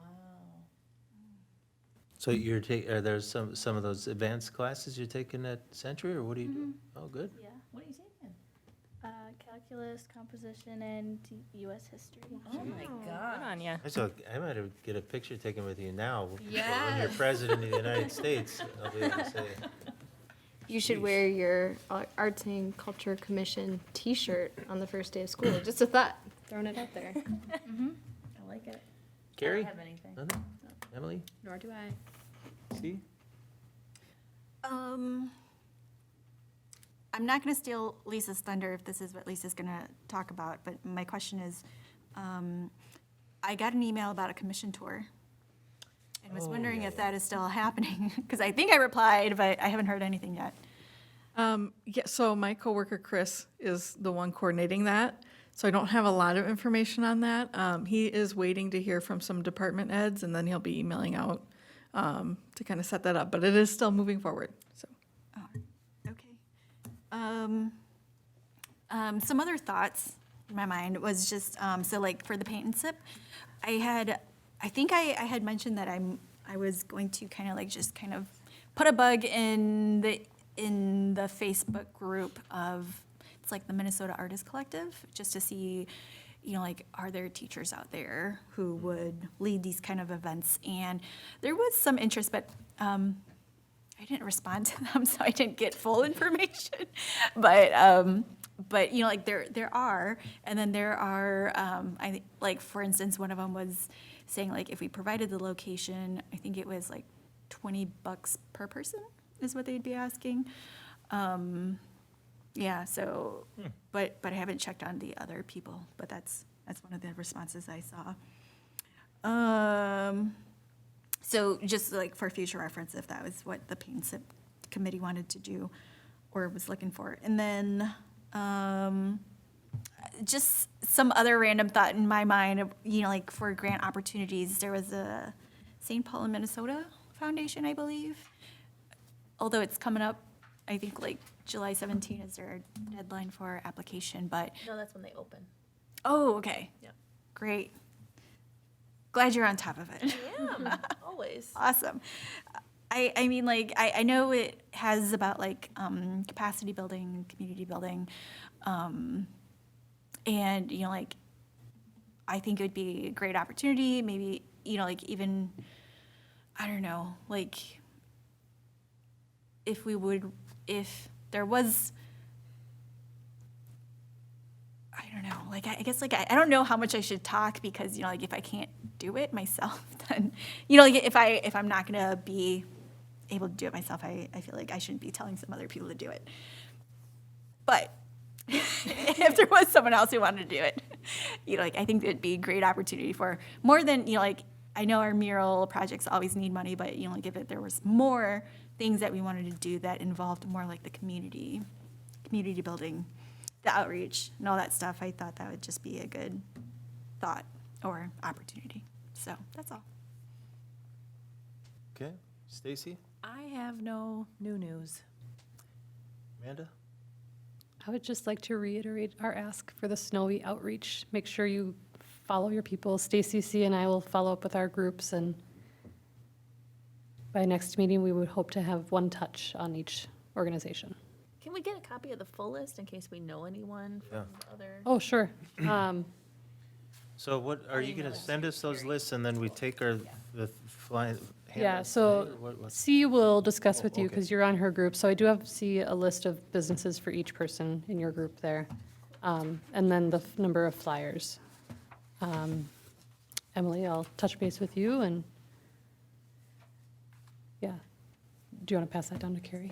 So you're are there some of those advanced classes you're taking at Century, or what do you do? Oh, good. Yeah. What are you taking? Calculus, composition, and U.S. history. Oh my Good God. on ya. I might have get a picture taken with you now. When you're Yes. president of the United States, I'll be able to say, You should wear your Arts and Culture Commission T-shirt on the first day of school. Just a thought, throwing it out there. I like it. Carey? I don't have anything. Nothing? Emily? Nor do I. See? I'm not going to steal Lisa's thunder if this is what Lisa's going to talk about, but my question is, I got an email about a commission tour and was wondering if that is still happening, because I think I replied, but I haven't heard anything yet. Yeah, so my coworker Chris is the one coordinating that, so I don't have a lot of information on that. He is waiting to hear from some department heads, and then he'll be emailing out to kind of set that up, but it is still moving forward, so. Okay. Some other thoughts in my mind was just, so like for the paint and sip, I think I had mentioned that I was going to kind of like just kind of put a bug in the Facebook group of, it's like the Minnesota Artist Collective, just to see, like, are there teachers out there who would lead these kind of events? And there was some interest, but I didn't respond to them, so I didn't get full information. But like there are, and then there are, I think, like, for instance, one of them was saying, like, if we provided the location, I think it was like $20 per person is what they'd be asking. Yeah, so, but I haven't checked on the other people, but that's one of the responses I saw. So just like for future reference, if that was what the Paint and Sip committee wanted to do or was looking for. And then just some other random thought in my mind, like for grant opportunities, there was a St. Paul and Minnesota Foundation, I believe. Although it's coming up, I think like July 17 is their deadline for application, but, No, that's when they open. oh, okay. Yep. Great. Glad you're on top of it. Yeah, always. Awesome. I mean, like, I know it has about like capacity building, community building, and, like, I think it would be a great opportunity, maybe, like even, I don't know, like, if there was, I don't know, like, I guess, like, I don't know how much I should talk because, like, if I can't do it myself, then, like, if I'm not gonna be able to do it myself, I feel like I shouldn't be telling some other people to do it. But if there was someone else who wanted to do it, like, I think it'd be a great opportunity for more than, like, I know our mural projects always need money, but, like, if there was more things that we wanted to do that involved more like the community building, the outreach and all that stuff, I thought that would just be a good thought or opportunity. So that's all. Okay, Stacy, I have no new news. Amanda? I would just like to reiterate our ask for the snowy outreach. Make sure you follow your people. Stacy C and I will follow up with our groups, and by next meeting, we would hope to have one touch on each organization. Can we get a copy of the full list in case we know anyone from other? Oh, sure. So what, are you going to send us those lists and then we take the fly? Yeah, so C will discuss with you because you're on her group. So I do have C a list of businesses for each person in your group there. And then the number of flyers. Emily, I'll touch base with you and yeah. Do you want to pass that down to Carey?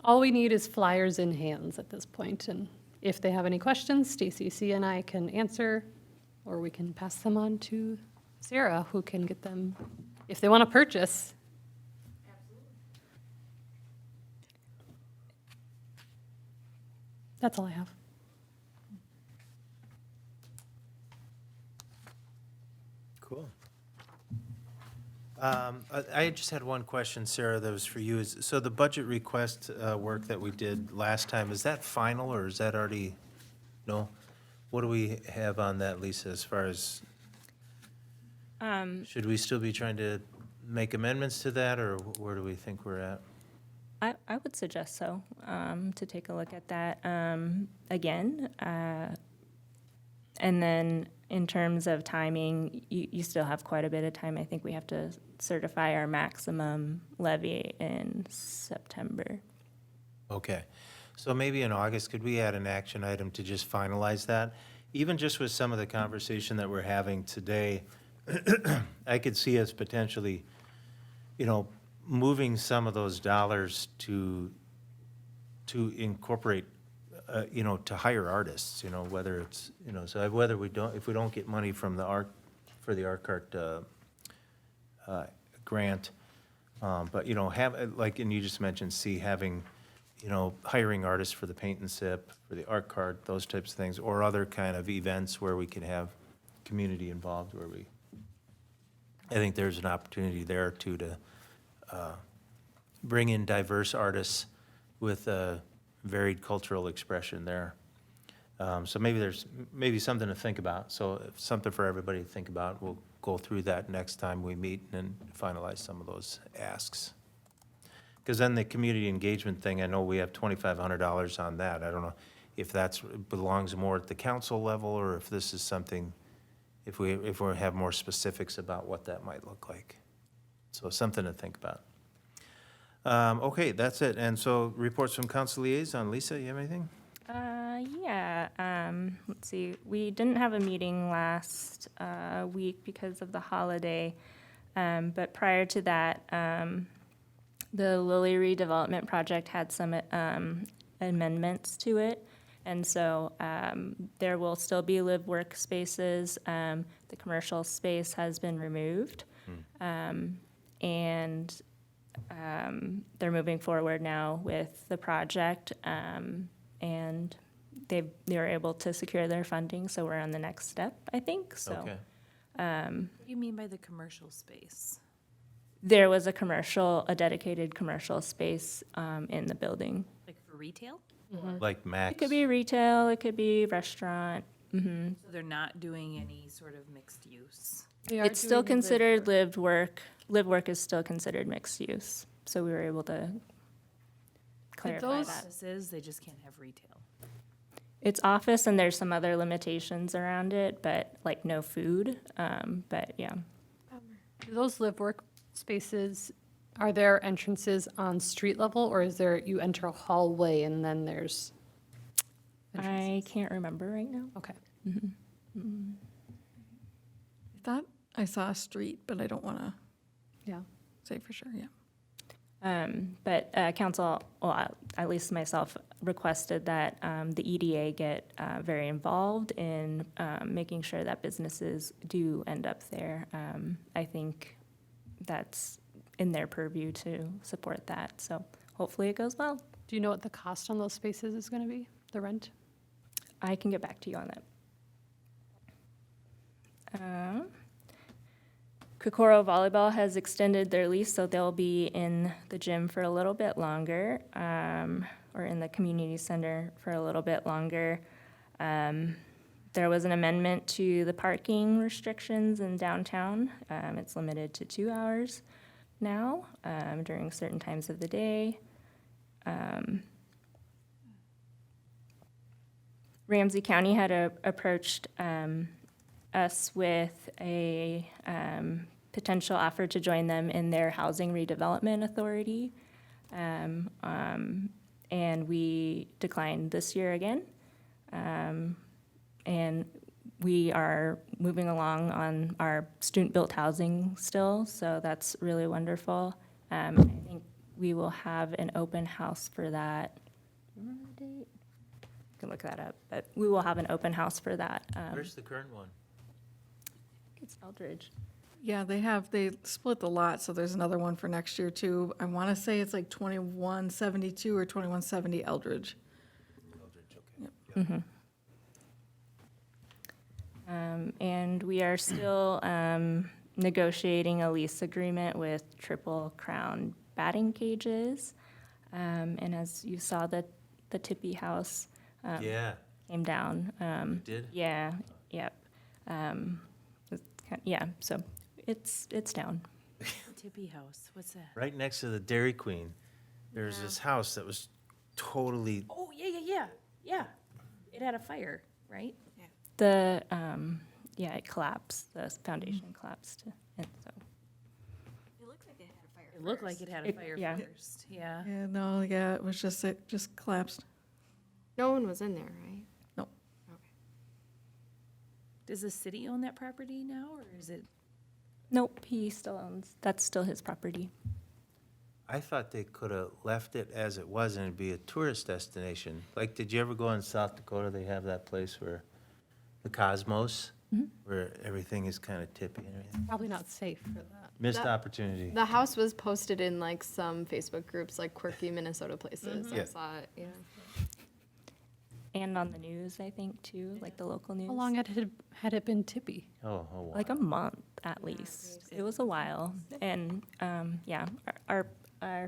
All we need is flyers in hands at this point, and if they have any questions, Stacy C and I can answer, or we can pass them on to Sara, who can get them if they want to purchase. That's all I have. Cool. I just had one question, Sara, that was for you. So the budget request work that we did last time, is that final or is that already, no? What do we have on that, Lisa, as far as, should we still be trying to make amendments to that, or where do we think we're at? I would suggest so, to take a look at that again. And then in terms of timing, you still have quite a bit of time. I think we have to certify our maximum levy in September. Okay. So maybe in August, could we add an action item to just finalize that? Even just with some of the conversation that we're having today, I could see us potentially, moving some of those dollars to incorporate you know, to hire artists, you know, whether it's, you know, so whether we don't, if we don't get money from the art, for the art cart grant, but, you know, have, like, and you just mentioned, having, you know, hiring artists for the paint and sip, for the art cart, those types of things, or other kind of events where we can have community involved, where we, I think there's an opportunity there too to bring in diverse artists with a varied cultural expression there. So maybe there's, maybe something to think about. So if something for everybody to think about. We'll go through that next time we meet and finalize some of those asks. Because then the community engagement thing, I know we have $2,500 on that. I don't know if that's, belongs more at the council level, or if this is something, if we have more specifics about what that might look like. So something to think about. Okay, that's it. And so reports from Council Liaison. Lisa, you have anything? Let's see, we didn't have a meeting last week because of the holiday, but prior to that, the Lilly redevelopment project had some amendments to it, and so there will still be live work spaces. The commercial space has been removed, and they're moving forward now with the project, and they were able to secure their funding, so we're on the next step, I think, so. Okay. What do you mean by the commercial space? There was a dedicated commercial space in the building. Like for retail? Like Max? It could be retail, it could be restaurant. So they're not doing any sort of mixed use? It's still considered lived work. Live work is still considered mixed use, so we were able to clarify those- that. Offices, they just can't have retail. It's office and there's some other limitations around it, but like no food, but yeah. Do those live work spaces, are there entrances on street level, or is there, you enter a hallway and then there's? I can't remember right now. Okay. I thought I saw a street, but I don't want to Yeah. say for sure, yeah. But council, well, at least myself, requested that the EDA get very involved in making sure that businesses do end up there. I think that's in their purview to support that, so hopefully it goes well. Do you know what the cost on those spaces is going to be, the rent? I can get back to you on that. Kokoro Volleyball has extended their lease, so they'll be in the gym for a little bit longer, or in the community center for a little bit longer. There was an amendment to the parking restrictions in downtown. It's limited to 2 hours now, during certain times of the day. Ramsey County had approached us with a potential offer to join them in their housing redevelopment authority. And we declined this year again. And we are moving along on our student-built housing still, so that's really wonderful. I think we will have an open house for that. Remember the date? I can look that up, but we will have an open house for that. Where's the current one? It's Eldridge. Yeah, they split the lot, so there's another one for next year too. I want to say it's like 2172 or 2170 Eldridge. And we are still negotiating a lease agreement with Triple Crown batting cages. And as you saw, the Tippy House Yeah, came down. it did? Yeah, yep. Yeah, so it's down. Tippy House, what's that? Right next to the Dairy Queen, there's this house that was totally, Oh, yeah. It had a fire, right? The, it collapsed, the foundation collapsed, and so. It looks like it had a fire. It looked like it had a fire yeah. first, yeah. Yeah, no, yeah, it was it just collapsed. No one was in there, right? No. Does the city own that property now, or is it? Nope, he still owns, that's still his property. I thought they could have left it as it was and it'd be a tourist destination. Like, did you ever go in South Dakota? They have that place where the Cosmos, where everything is kind of tippy and everything. Probably not safe for that. Missed opportunity. The house was posted in like some Facebook groups, like quirky Minnesota places. I Yeah. saw it, yeah. And on the news, I think, too, like the local news. How long had it been tippy? Oh, wow. Like a month, at least. It was a while. And, yeah, our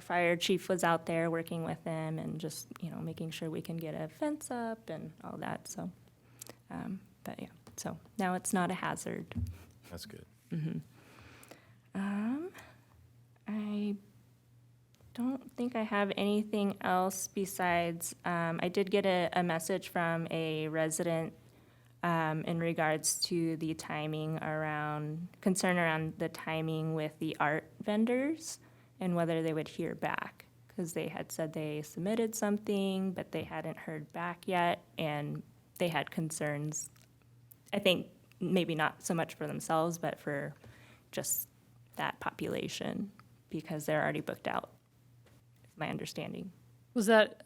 fire chief was out there working with them and just, making sure we can get a fence up and all that, so. But, yeah, so now it's not a hazard. That's good. I don't think I have anything else besides, I did get a message from a resident in regards to the timing concern around the timing with the art vendors and whether they would hear back. Because they had said they submitted something, but they hadn't heard back yet, and they had concerns, I think, maybe not so much for themselves, but for just that population, because they're already booked out, is my understanding. Was that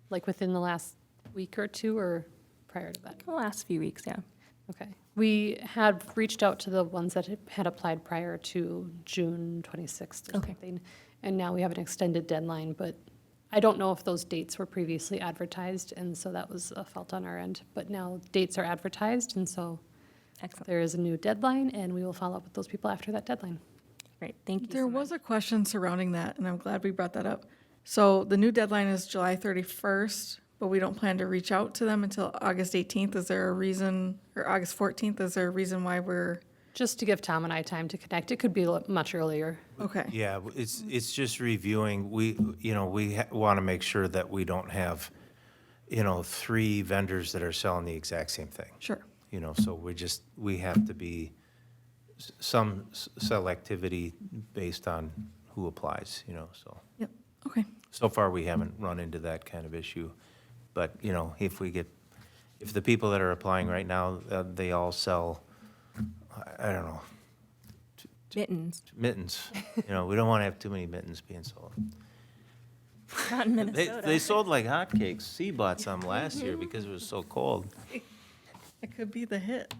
like within the last week or two or prior to that? The last few weeks, yeah. Okay. We had reached out to the ones that had applied prior to June 26th or Okay. something. And now we have an extended deadline, but I don't know if those dates were previously advertised, and so that was a fault on our end. But now dates are advertised, and so Excellent. there is a new deadline, and we will follow up with those people after that deadline. Great, thank you There so much. was a question surrounding that, and I'm glad we brought that up. So the new deadline is July 31st, but we don't plan to reach out to them until August 18th. Is there a reason, or August 14th, is there a reason why we're, Just to give Tom and I time to connect. It could be much earlier. okay. Yeah, it's just reviewing. We want to make sure that we don't have, 3 vendors that are selling the exact same thing. Sure. So we have to be some selectivity based on who applies, so. Yep, okay. So far, we haven't run into that kind of issue. But, if the people that are applying right now, they all sell, I don't know, Mittens, mittens. We don't want to have too many mittens being sold. not in They Minnesota. sold like hotcakes. C bought some last year because it was so cold. It could be the hit.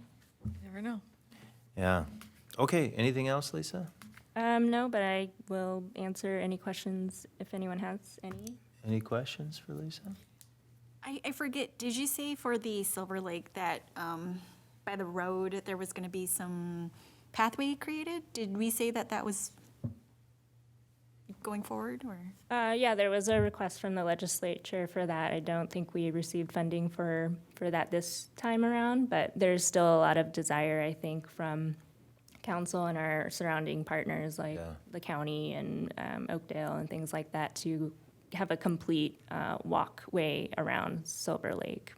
You never know. Yeah. Okay, anything else, Lisa? No, but I will answer any questions if anyone has any. Any questions for Lisa? I forget, did you say for the Silver Lake that by the road, there was going to be some pathway created? Did we say that that was going forward, or? Yeah, there was a request from the legislature for that. I don't think we received funding for that this time around, but there's still a lot of desire, I think, from council and our surrounding partners like Yeah. the county and Oakdale and things like that to have a complete walkway around Silver Lake.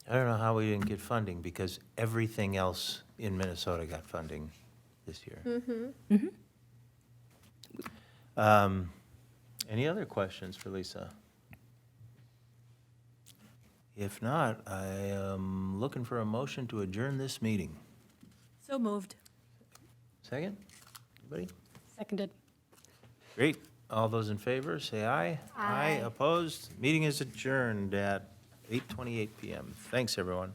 I don't know how we didn't get funding because everything else in Minnesota got funding this year. Any other questions for Lisa? If not, I am looking for a motion to adjourn this meeting. So moved. Second? Anybody? Seconded. Great. All those in favor, say aye. Aye. Opposed? Meeting is adjourned at 8:28 PM. Thanks, everyone.